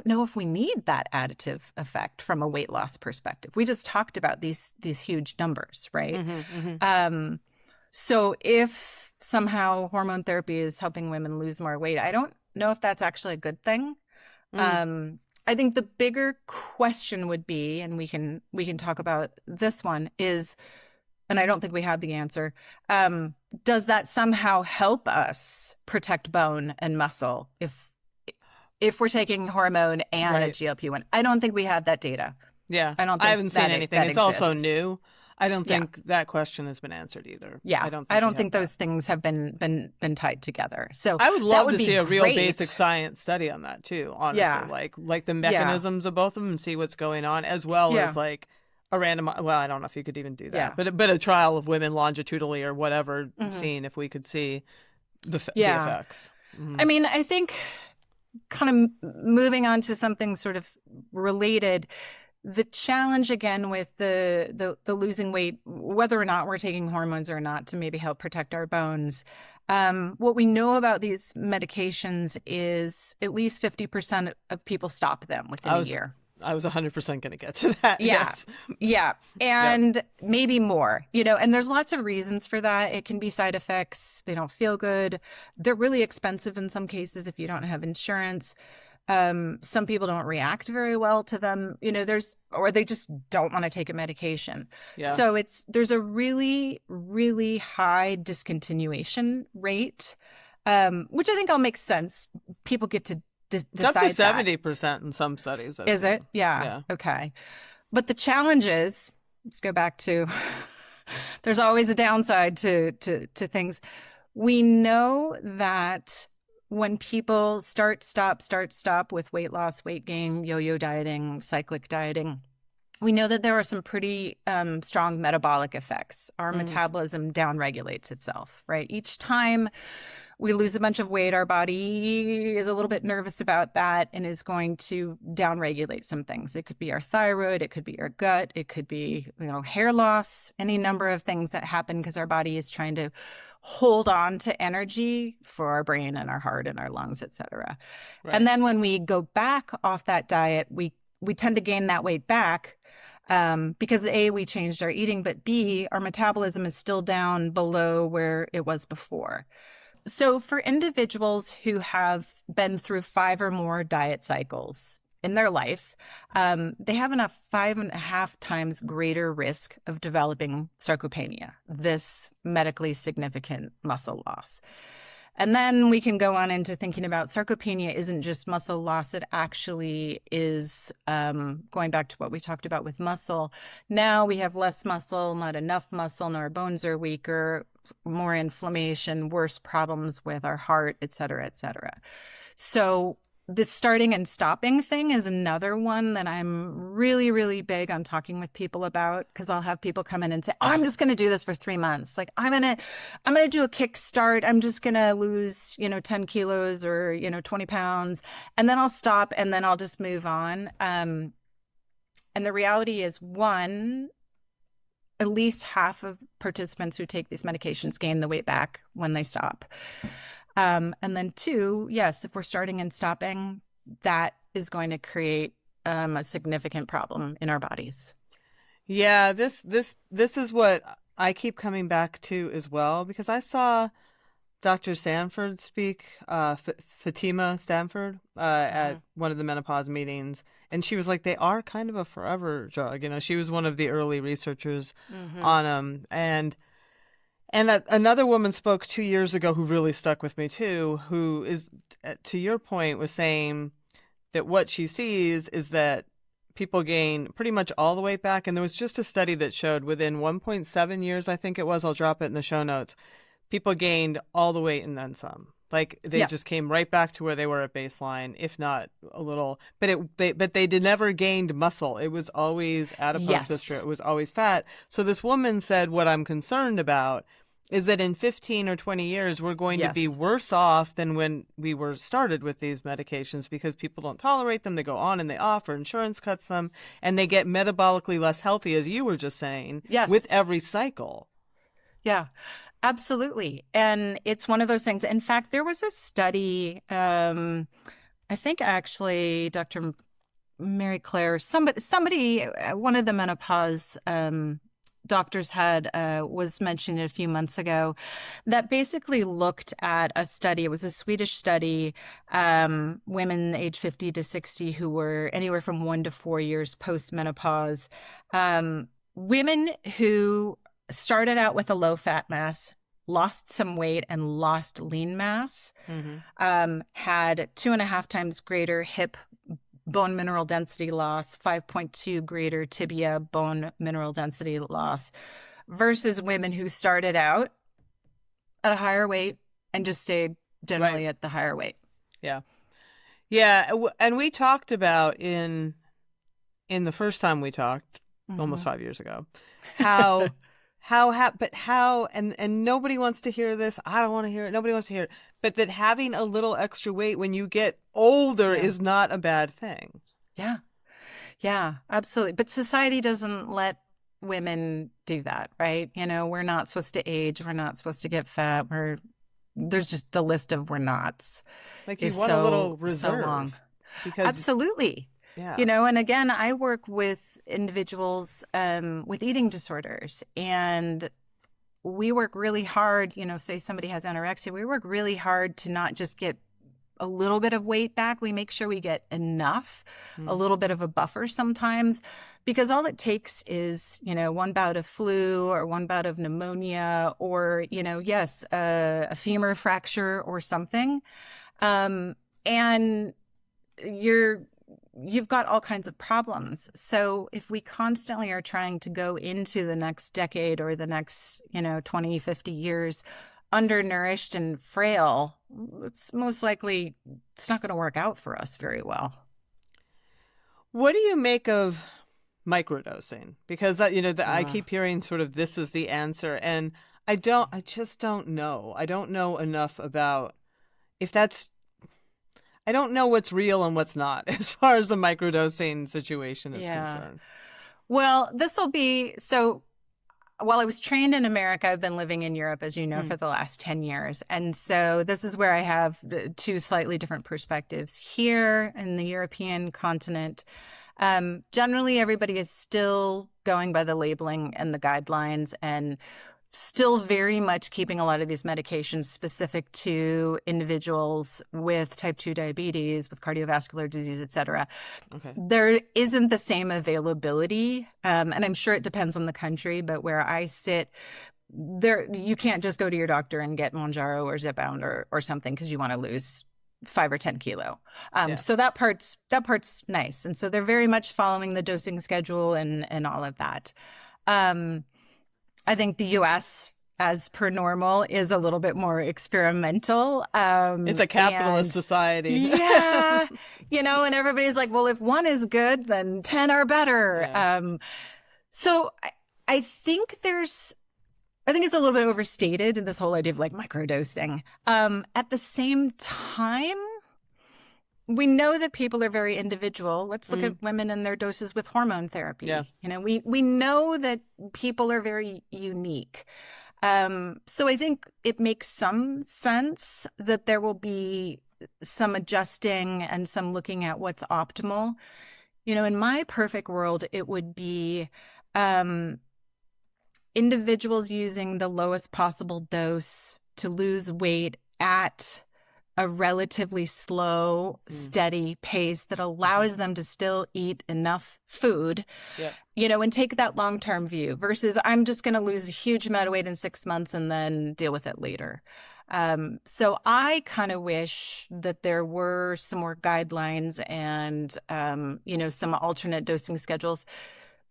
know if we need that additive effect from a weight loss perspective. We just talked about these huge numbers, right? So if somehow hormone therapy is helping women lose more weight, I don't know if that's actually a good thing. I think the bigger question would be, and we can talk about this one, is, and I don't think we have the answer, does that somehow help us protect bone and muscle if we're taking hormone and a GLP-1? I don't think we have that data. Yeah. I haven't seen anything. It's also new. I don't Yeah. think that question has been answered either. Yeah. I don't think those things have been tied together. So I would love to be see a real great. basic science study on that too, honestly. Yeah. Like the mechanisms of both of them and see what's going on, as well as like a random, well, I don't know if you could even do that, but a trial of women longitudinally or whatever, seeing if we could see the effects. I mean, I think kind of moving on to something sort of related, the challenge again with the losing weight, whether or not we're taking hormones or not, to maybe help protect our bones. What we know about these medications is at least 50% of people stop them within a year. I was 100% going to get to that. Yeah. Yes. Yeah. And maybe more, and there's lots of reasons for that. It can be side effects. They don't feel good. They're really expensive in some cases if you don't have insurance. Some people don't react very well to them, or they just don't want to take a medication. Yeah. So there's a really, really high discontinuation rate, which I think all makes sense. People get to it's up to 70% in some studies. Is it? Yeah. Okay. But the challenge is, let's go back to, there's always a downside to things. We know that when people start, stop with weight loss, weight gain, yo-yo dieting, cyclic dieting, we know that there are some pretty strong metabolic effects. Our metabolism downregulates itself, right? Each time we lose a bunch of weight, our body is a little bit nervous about that and is going to downregulate some things. It could be our thyroid, it could be our gut, it could be, hair loss, any number of things that happen because our body is trying to hold on to energy for our brain and our heart and our lungs, et cetera. Right. And then when we go back off that diet, we tend to gain that weight back because A, we changed our eating, but B, our metabolism is still down below where it was before. So for individuals who have been through 5 or more diet cycles in their life, they have a 5.5 times greater risk of developing sarcopenia, this medically significant muscle loss. And then we can go on into thinking about sarcopenia isn't just muscle loss. It actually is, going back to what we talked about with muscle. Now we have less muscle, not enough muscle, and our bones are weaker, more inflammation, worse problems with our heart, et cetera, et cetera. So this starting and stopping thing is another one that I'm really, really big on talking with people about, because I'll have people come in and say, oh, I'm just going to do this for 3 months. Like I'm going to do a kickstart. I'm just going to lose, 10 kilos or, 20 pounds, and then I'll stop and then I'll just move on. And the reality is, one, at least half of participants who take these medications gain the weight back when they stop. And then 2, yes, if we're starting and stopping, that is going to create a significant problem in our bodies. Yeah, this is what I keep coming back to as well, because I saw Dr. Stanford speak, Fatima Stanford, at one of the menopause meetings. And she was like, they are kind of a forever drug. She was one of the early researchers on them. And another woman spoke 2 years ago who really stuck with me too, who is, to your point, was saying that what she sees is that people gain pretty much all the weight back. And there was just a study that showed within 1.7 years, I think it was, I'll drop it in the show notes, people gained all the weight and then some. Like they just came right back to where they were at baseline, if not a little. But they never gained muscle. It was always adipose tissue. It was always fat. So this woman said, what I'm concerned about is that in 15 or 20 years, we're going to be Yes. worse off than when we were started with these medications because people don't tolerate them. They go on and they off, or insurance cuts them, and they get metabolically less healthy, as you were just saying, with Yes. every cycle. Yeah, absolutely. And it's one of those things. In fact, there was a study, I think actually Dr. Mary Claire, somebody, one of the menopause doctors had was mentioned a few months ago that basically looked at a study. It was a Swedish study, women age 50 to 60 who were anywhere from 1 to 4 years post-menopause, women who started out with a low-fat mass, lost some weight, and lost lean mass, had 2.5 times greater hip bone mineral density loss, 5.2 greater tibia bone mineral density loss, versus women who started out at a higher weight and just stayed generally at the higher weight. Yeah. Yeah. And we talked about in the first time we talked, almost 5 years ago, how and nobody wants to hear this. I don't want to hear it. Nobody wants to hear it. But that having a little extra weight when you get older is not a bad thing. Yeah. Yeah, absolutely. But society doesn't let women do that, right? You know, we're not supposed to age. We're not supposed to get fat. There's just the list of we're nots. Like you want a little reserve. So long. Because, absolutely. Yeah. You know, and again, I work with individuals with eating disorders, and we work really hard, you know, say somebody has anorexia, we work really hard to not just get a little bit of weight back. We make sure we get enough, a little bit of a buffer sometimes, because all it takes is, you know, one bout of flu or one bout of pneumonia or, you know, yes, a femur fracture or something. And you've got all kinds of problems. So if we constantly are trying to go into the next decade or the next, you know, 20, 50 years undernourished and frail, it's most likely it's not going to work out for us very well. What do you make of microdosing? Because that, you know, I keep hearing sort of this is the answer, and I just don't know. I don't know enough about if that's. I don't know what's real and what's not as far as the microdosing situation is concerned. Well, this will be so. While I was trained in America, I've been living in Europe, as you know, for the last 10 years. And so this is where I have two slightly different perspectives. Here in the European continent, generally everybody is still going by the labeling and the guidelines and still very much keeping a lot of these medications specific to individuals with type 2 diabetes, with cardiovascular disease, et cetera. Okay. There isn't the same availability, and I'm sure it depends on the country, but where I sit, there you can't just go to your doctor and get Mounjaro or Zepbound or something because you want to lose 5 or 10 kilo. So that part's nice. And so they're very much following the dosing schedule and all of that. I think the U.S., as per normal, is a little bit more experimental. It's a capitalist society. Yeah. You know, and everybody's like, well, if one is good, then 10 are better. Yeah. So I think it's a little bit overstated, this whole idea of like microdosing. At the same time, we know that people are very individual. Let's look at women and their doses with hormone therapy. Yeah. You know, we know that people are very unique. So I think it makes some sense that there will be some adjusting and some looking at what's optimal. You know, in my perfect world, it would be individuals using the lowest possible dose to lose weight at a relatively slow, steady pace that allows them to still eat enough food, you know, and take that long-term view versus I'm just going to lose a huge amount of weight in 6 months and then deal with it later. So I kind of wish that there were some more guidelines and, you know, some alternate dosing schedules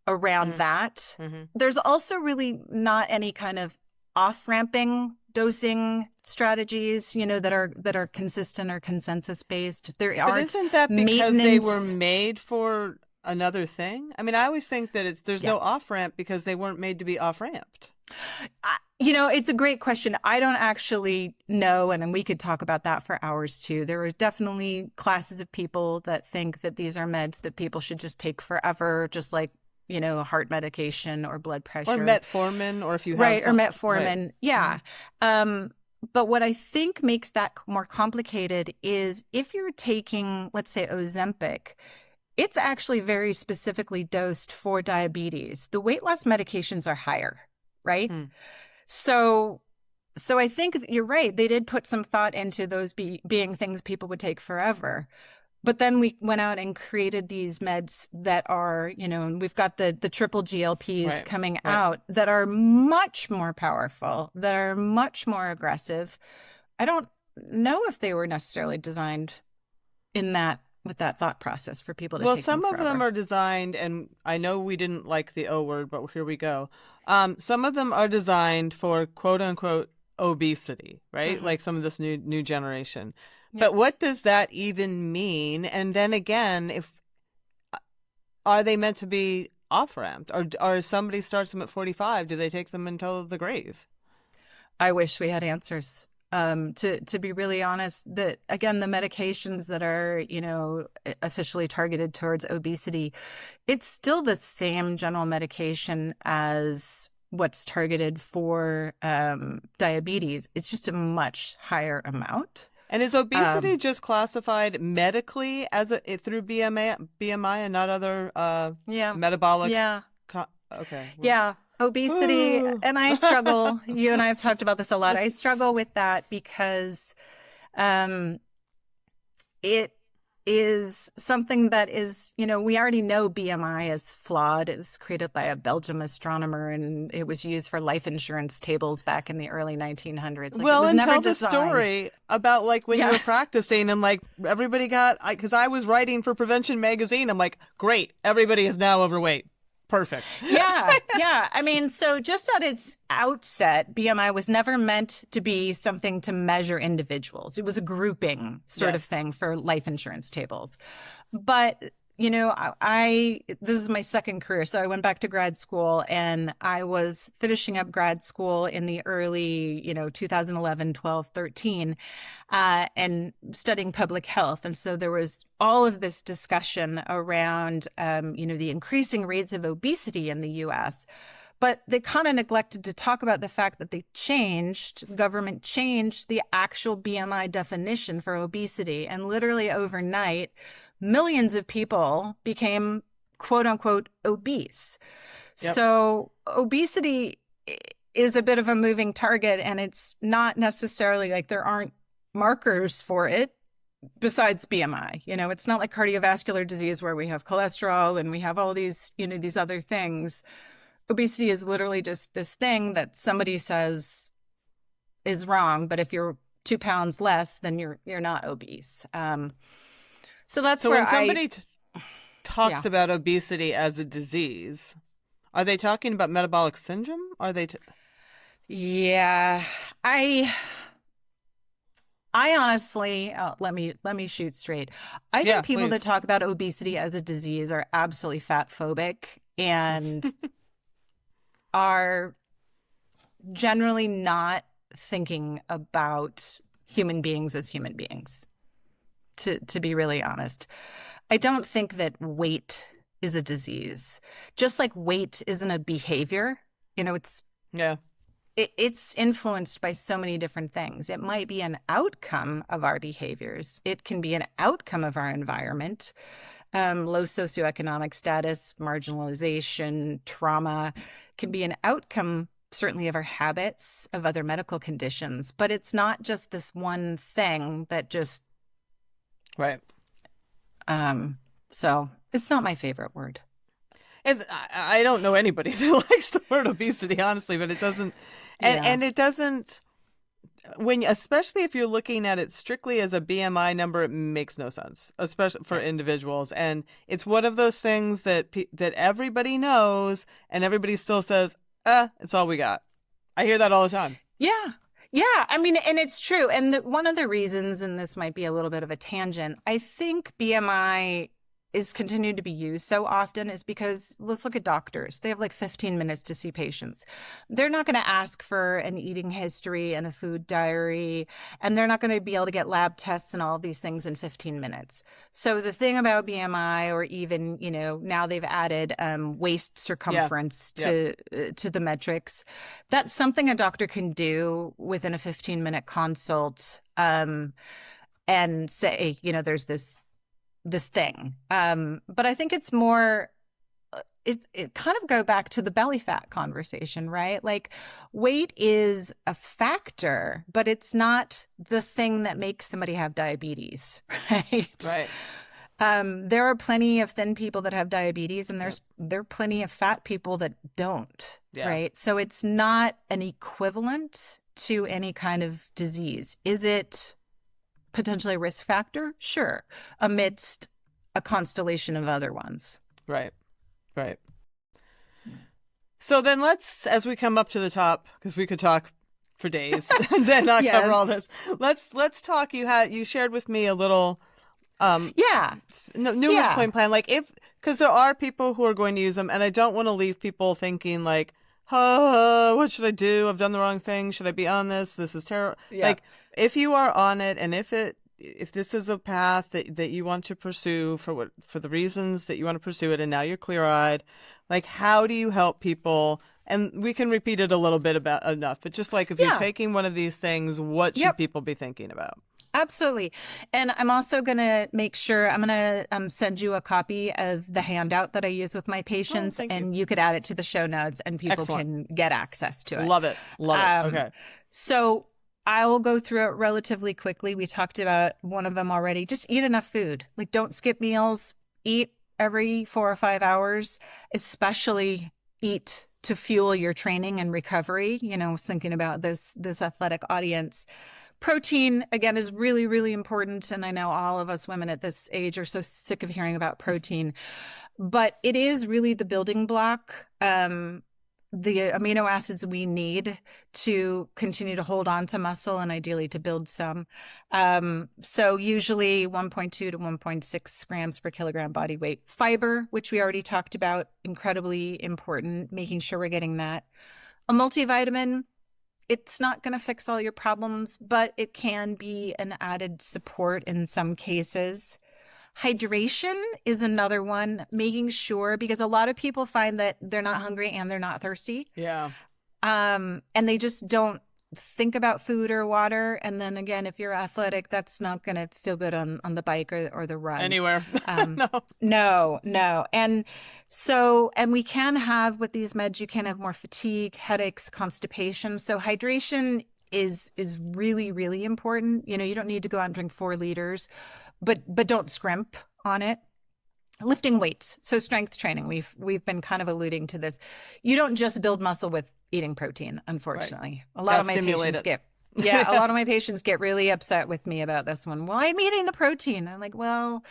around that. There's also really not any kind of off-ramping dosing strategies, you know, that are consistent or consensus based. But isn't that because they were made for another thing? I mean, I always think that there's no off ramp because they weren't made to be off ramped. It's a great question. I don't actually know, and we could talk about that for hours too. There are definitely classes of people that think that these are meds that people should just take forever, just like, heart medication or blood pressure. Or metformin, or if you have right, or some, metformin. right. Yeah. But what I think makes that more complicated is if you're taking, let's say, Ozempic, it's actually very specifically dosed for diabetes. The weight loss medications are higher, right? So I think that you're right. They did put some thought into those being things people would take forever. But then we went out and created these meds that are, and we've got the triple GLPs coming out that are much more powerful, that are much more aggressive. I don't know if they were necessarily designed with that thought process for people to take them forever. Some of them are designed, and I know we didn't like the O word, but here we go. Some of them are designed for quote unquote obesity, right? Like some of this new generation. But what does that even mean? And then again, are they meant to be off-ramped? Or somebody starts them at 45, do they take them until the grave? I wish we had answers. To be really honest, the medications that are, officially targeted towards obesity, it's still the same general medication as what's targeted for diabetes. It's just a much higher amount. And is obesity just classified medically through BMI and not other metabolic? Yeah. Okay. Yeah. Obesity, and I struggle, you and I have talked about this a lot. I struggle with that because it is something that is, we already know BMI is flawed. It was created by a Belgian astronomer, and it was used for life insurance tables back in the early 1900s. And tell the story about when you were practicing and everybody because I was writing for Prevention Magazine. I'm like, great, everybody is now overweight. Perfect. Yeah. I mean, so just at its outset, BMI was never meant to be something to measure individuals. It was a grouping sort of thing for life insurance tables. But, this is my second career. So I went back to grad school, and I was finishing up grad school in the early, 2011, 12, 13, and studying public health. And so there was all of this discussion around, the increasing rates of obesity in the US. But they kind of neglected to talk about the fact that the government changed the actual BMI definition for obesity. And literally overnight, millions of people became quote unquote obese. Yep. So obesity is a bit of a moving target, and it's not necessarily like there aren't markers for it besides BMI. It's not like cardiovascular disease where we have cholesterol and we have all these, these other things. Obesity is literally just this thing that somebody says is wrong, but if you're 2 pounds less, then you're not obese. So that's where when somebody talks about obesity as a disease, are they talking about metabolic syndrome? Are they? I honestly, let me shoot straight. I think people that talk about obesity as a disease are absolutely fat phobic and are generally not thinking about human beings as human beings. To be really honest, I don't think that weight is a disease. Just like weight isn't a behavior, it's influenced by so many different things. It might be an outcome of our behaviors. It can be an outcome of our environment, low socioeconomic status, marginalization, trauma. Can be an outcome certainly of our habits, of other medical conditions, but it's not just this one thing that just right. So it's not my favorite word. I don't know anybody that likes the word obesity, honestly, but it doesn't, and it doesn't, especially if you're looking at it strictly as a BMI number, it makes no sense, especially for individuals. And it's one of those things that everybody knows, and everybody still says, it's all we got. I hear that all the time. Yeah, I mean, and it's true. And one of the reasons, and this might be a little bit of a tangent, I think BMI is continued to be used so often is because let's look at doctors. They have like 15 minutes to see patients. They're not going to ask for an eating history and a food diary, and they're not going to be able to get lab tests and all of these things in 15 minutes. So the thing about BMI, or even, you know, now they've added waist circumference to the metrics, that's something a doctor can do within a 15-minute consult, and say, you know, there's this thing. But I think it's more, it kind of go back to the belly fat conversation, right? Like, weight is a factor, but it's not the thing that makes somebody have diabetes, right? Right. There are plenty of thin people that have diabetes, and there are plenty of fat people that don't, right? So it's not an equivalent to any kind of disease. Is it potentially a risk factor? Sure. Amidst a constellation of other ones. Right. Right. So then let's, as we come up to the top, because we could talk for days and then not cover all this. Let's talk. You shared with me a little numerous point plan. Like, because there are people who are going to use them, and I don't want to leave people thinking like, what should I do? I've done the wrong thing. Should I be on this? This is terrible. Yeah. Like, if you are on it, and if this is a path that you want to pursue for the reasons that you want to pursue it, and now you're clear-eyed, like, how do you help people? And we can repeat it a little bit enough, but just like, if you're taking one of these things, what should people be thinking about? Absolutely. And I'm also going to make sure, I'm going to send you a copy of the handout that I use with my patients, and you could add it to the show notes, and people can get access to it. Love it. Okay. So I will go through it relatively quickly. We talked about one of them already. Just eat enough food. Like, don't skip meals. Eat every 4 or 5 hours, especially eat to fuel your training and recovery. You know, thinking about this athletic audience. Protein, again, is really, really important. And I know all of us women at this age are so sick of hearing about protein, but it is really the building block, the amino acids we need to continue to hold on to muscle, and ideally to build some. So usually 1.2 to 1.6 grams per kilogram body weight. Fiber, which we already talked about, incredibly important, making sure we're getting that. A multivitamin, it's not going to fix all your problems, but it can be an added support in some cases. Hydration is another one, making sure, because a lot of people find that they're not hungry and they're not thirsty. Yeah. And they just don't think about food or water. And then again, if you're athletic, that's not going to feel good on the bike or the run. Anywhere. No. And we can have, with these meds, you can have more fatigue, headaches, constipation. So hydration is really, really important. You know, you don't need to go out and drink 4 liters, but don't scrimp on it. Lifting weights. So strength training, we've been kind of alluding to this. You don't just build muscle with eating protein, unfortunately. Right. A lot of my patients get really upset with me about this one. Well, I'm eating the protein. I'm like, well,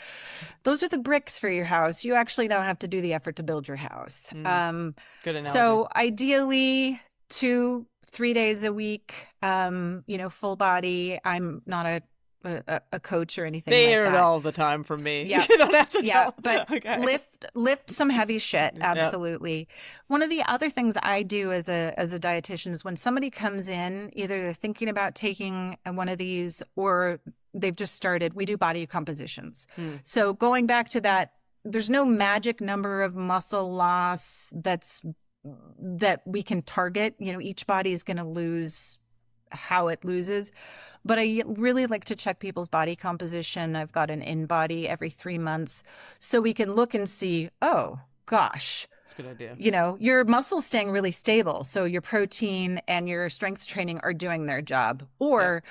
those are the bricks for your house. You actually don't have to do the effort to build your house. Good analogy. So ideally 2-3 days a week, full body. I'm not a coach or anything. They like hear that. it all the time from me. Yeah. You don't have to tell. But okay. lift some heavy shit. Absolutely. Yep. One of the other things I do as a dietitian is when somebody comes in, either they're thinking about taking one of these or they've just started, we do body compositions. So going back to that, there's no magic number of muscle loss that we can target. You know, each body is going to lose how it loses. But I really like to check people's body composition. I've got an in-body every 3 months, so we can look and see, oh, gosh. That's a good idea. You know, your muscle's staying really stable, so your protein and your strength training are doing their job. Or,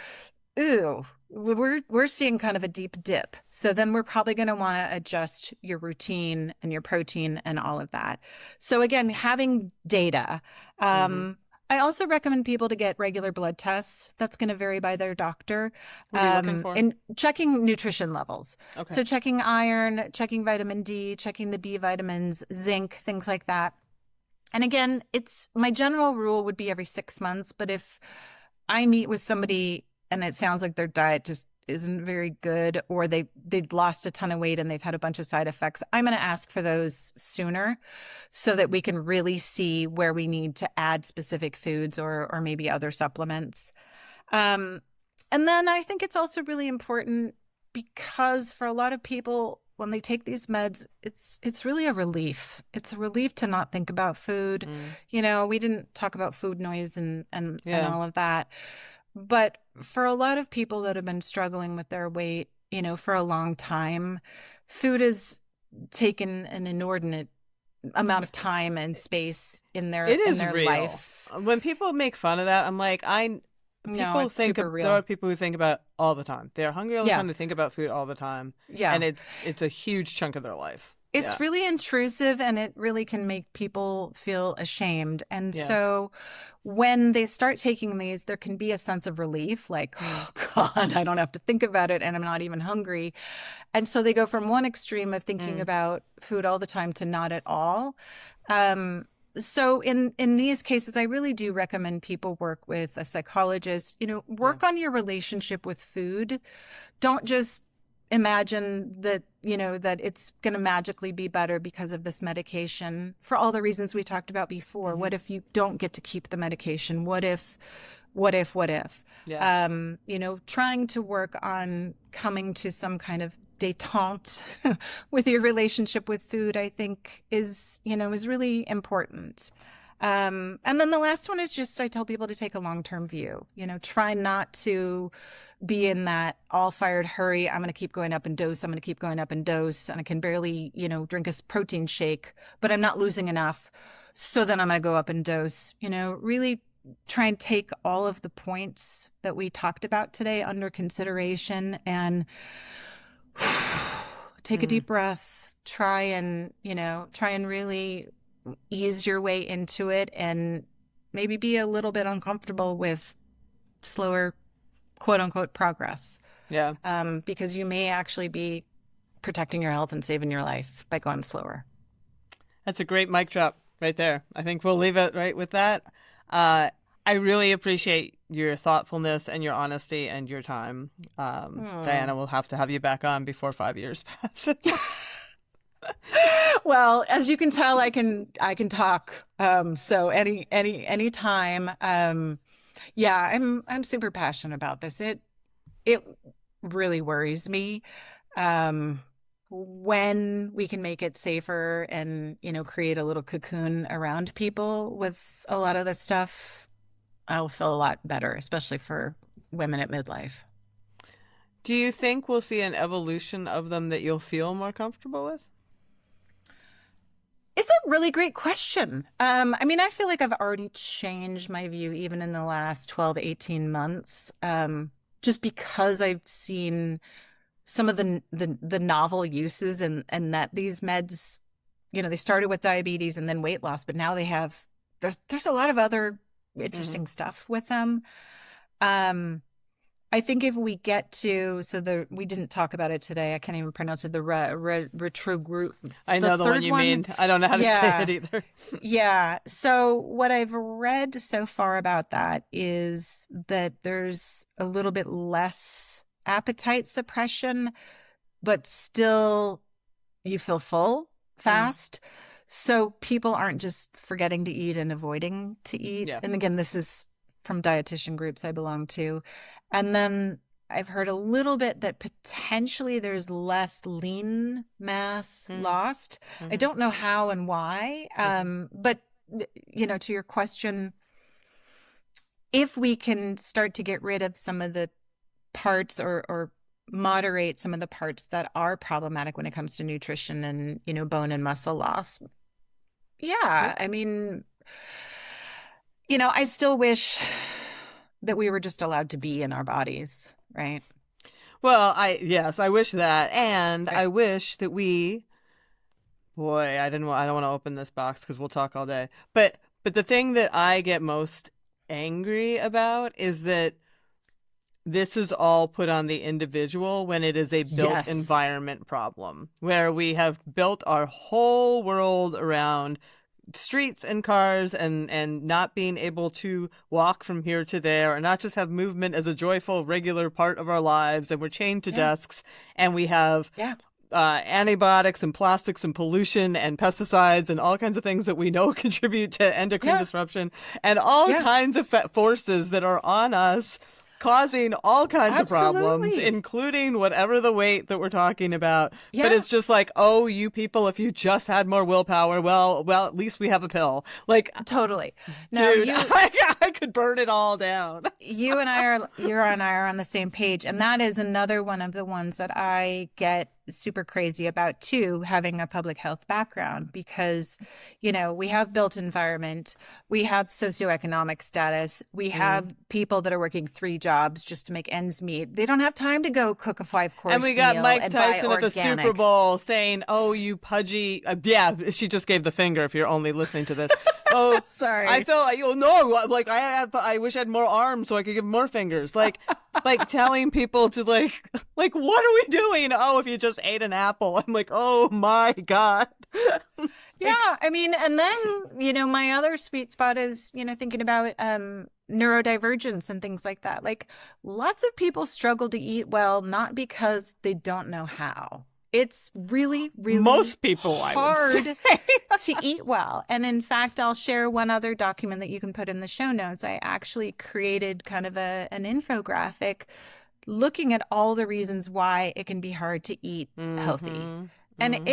we're seeing kind of a deep dip. So then we're probably going to want to adjust your routine and your protein and all of that. So again, having data. I also recommend people to get regular blood tests. That's going to vary by their doctor. What are you looking for? And checking nutrition levels. Okay. So checking iron, checking vitamin D, checking the B vitamins, zinc, things like that. And again, my general rule would be every 6 months. But if I meet with somebody and it sounds like their diet just isn't very good, or they've lost a ton of weight and they've had a bunch of side effects, I'm going to ask for those sooner so that we can really see where we need to add specific foods or maybe other supplements. And then I think it's also really important because for a lot of people, when they take these meds, it's really a relief. It's a relief to not think about food. You know, we didn't talk about food noise and all of that. But for a lot of people that have been struggling with their weight, you know, for a long time, food has taken an inordinate amount of time and space in their real life. When people make fun of that, I'm like, people think super real. there are people who think about it all the time. They're hungry all the time. They think about food all the time. Yeah. And it's a huge chunk of their life. It's really intrusive, and it really can make people feel ashamed. And so when they start taking these, there can be a sense of relief, like, oh God, I don't have to think about it and I'm not even hungry. And so they go from one extreme of thinking about food all the time to not at all. So in these cases, I really do recommend people work with a psychologist, you know, work on your relationship with food. Don't just imagine that, you know, that it's going to magically be better because of this medication for all the reasons we talked about before. What if you don't get to keep the medication? What if? Yeah. You know, trying to work on coming to some kind of detente with your relationship with food, I think is really important. And then the last one is just, I tell people to take a long-term view, you know, try not to be in that all fired hurry. I'm going to keep going up in dose. I'm going to keep going up in dose. And I can barely, you know, drink a protein shake, but I'm not losing enough. So then I'm going to go up in dose, you know, really try and take all of the points that we talked about today under consideration and take a deep breath, try and really ease your way into it and maybe be a little bit uncomfortable with slower, quote unquote, progress. Yeah. Because you may actually be protecting your health and saving your life by going slower. That's a great mic drop right there. I think we'll leave it right with that. I really appreciate your thoughtfulness and your honesty and your time. Diana, we'll have to have you back on before 5 years pass. Well, as you can tell, I can talk. So any time. Yeah, I'm super passionate about this. It really worries me. When we can make it safer and, you know, create a little cocoon around people with a lot of this stuff, I'll feel a lot better, especially for women at midlife. Do you think we'll see an evolution of them that you'll feel more comfortable with? It's a really great question. I mean, I feel like I've already changed my view even in the last 12, 18 months, just because I've seen some of the novel uses and that these meds, you know, they started with diabetes and then weight loss, but now there's a lot of other interesting stuff with them. I think if we get to, we didn't talk about it today. I can't even pronounce it. The retro group. I know the one you mean. I don't know how to say it either. Yeah. So what I've read so far about that is that there's a little bit less appetite suppression, but still you feel full fast. So people aren't just forgetting to eat and avoiding to eat. Yeah. And again, this is from dietitian groups I belong to. And then I've heard a little bit that potentially there's less lean mass lost. I don't know how and why. But, you know, to your question, if we can start to get rid of some of the parts or moderate some of the parts that are problematic when it comes to nutrition and, you know, bone and muscle loss. Yeah. I mean, you know, I still wish that we were just allowed to be in our bodies, right? Well, I wish that. And right. I wish that I don't want to open this box because we'll talk all day. But the thing that I get most angry about is that this is all put on the individual when it is a built environment problem where we have built our whole world around streets and cars and not being able to walk from here to there and not just have movement as a joyful, regular part of our lives. And we're chained to desks and we have antibiotics and plastics and pollution and pesticides and all kinds of things that we know contribute to endocrine disruption and all kinds of forces that are on us, causing all kinds of problems, including whatever the weight that we're talking about. But it's just like, oh, you people, if you just had more willpower, well, at least we have a pill. Like, totally. No, dude, I could burn it all down. You and I are on the same page. And that is another one of the ones that I get super crazy about too, having a public health background, because, you know, we have built environment, we have socioeconomic status, we have people that are working 3 jobs just to make ends meet. They don't have time to go cook a 5-course meal. And we got Mike Tyson at the Super Bowl saying, oh, you pudgy. She just gave the finger if you're only listening to this. Oh, sorry. I felt like I wish I had more arms so I could give more fingers. Like telling people to like what are we doing? Oh, if you just ate an apple. I'm like, oh my God. Yeah, I mean, and then, you know, my other sweet spot is, you know, thinking about neurodivergence and things like that. Like, lots of people struggle to eat well, not because they don't know how. It's really, really most people hard to eat well. And in fact, I'll share one other document that you can put in the show notes. I actually created kind of an infographic looking at all the reasons why it can be hard to eat healthy. And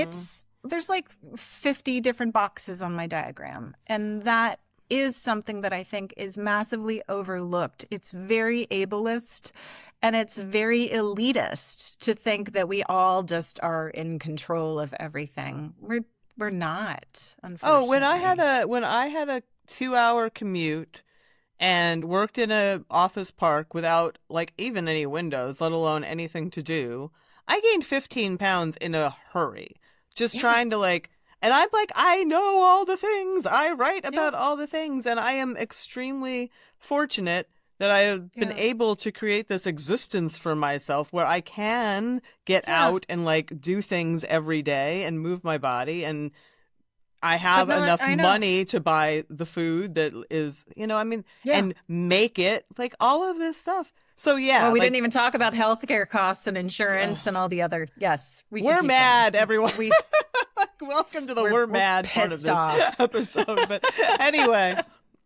there's like 50 different boxes on my diagram. And that is something that I think is massively overlooked. It's very ableist. And it's very elitist to think that we all just are in control of everything. We're not, unfortunately. Oh, when I had a 2-hour commute and worked in an office park without like even any windows, let alone anything to do, I gained 15 pounds in a hurry. Just trying to like, and I'm like, I know all the things. I write about all the things, and I am extremely fortunate that I have been able to create this existence for myself where I can get out and like do things every day and move my body. And I have enough money to buy the food that is, you know, I mean, and make it, like all of this stuff. So yeah. Well, we didn't even talk about healthcare costs and insurance and all the other. Yes. We're mad, everyone. Welcome to the we're mad part of this episode. But anyway.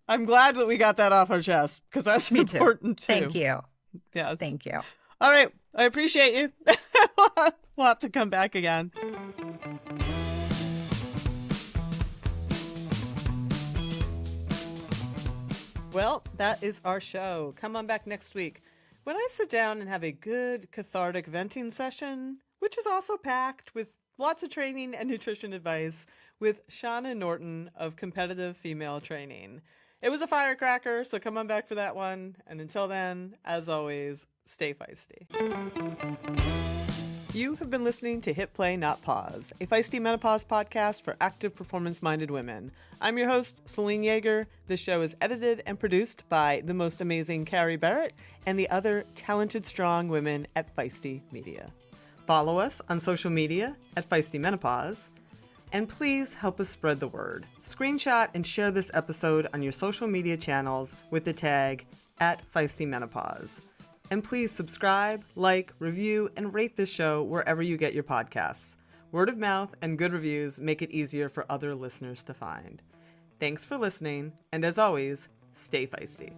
I'm glad that we got that off our chest because that's important too. Thank you. Yes. Thank you. All right. I appreciate you. We'll have to come back again. Well, that is our show. Come on back next week when I sit down and have a good cathartic venting session, which is also packed with lots of training and nutrition advice with Shauna Norton of Competitive Female Training. It was a firecracker, so come on back for that one. And until then, as always, stay feisty. You have been listening to Hit Play Not Pause, a feisty menopause podcast for active performance-minded women. I'm your host, Celine Yeager. This show is edited and produced by the most amazing Carrie Barrett and the other talented, strong women at Feisty Media. Follow us on social media at Feisty Menopause. And please help us spread the word. Screenshot and share this episode on your social media channels with the tag @FeistyMenopause. And please subscribe, like, review, and rate this show wherever you get your podcasts. Word of mouth and good reviews make it easier for other listeners to find. Thanks for listening, and as always, stay feisty.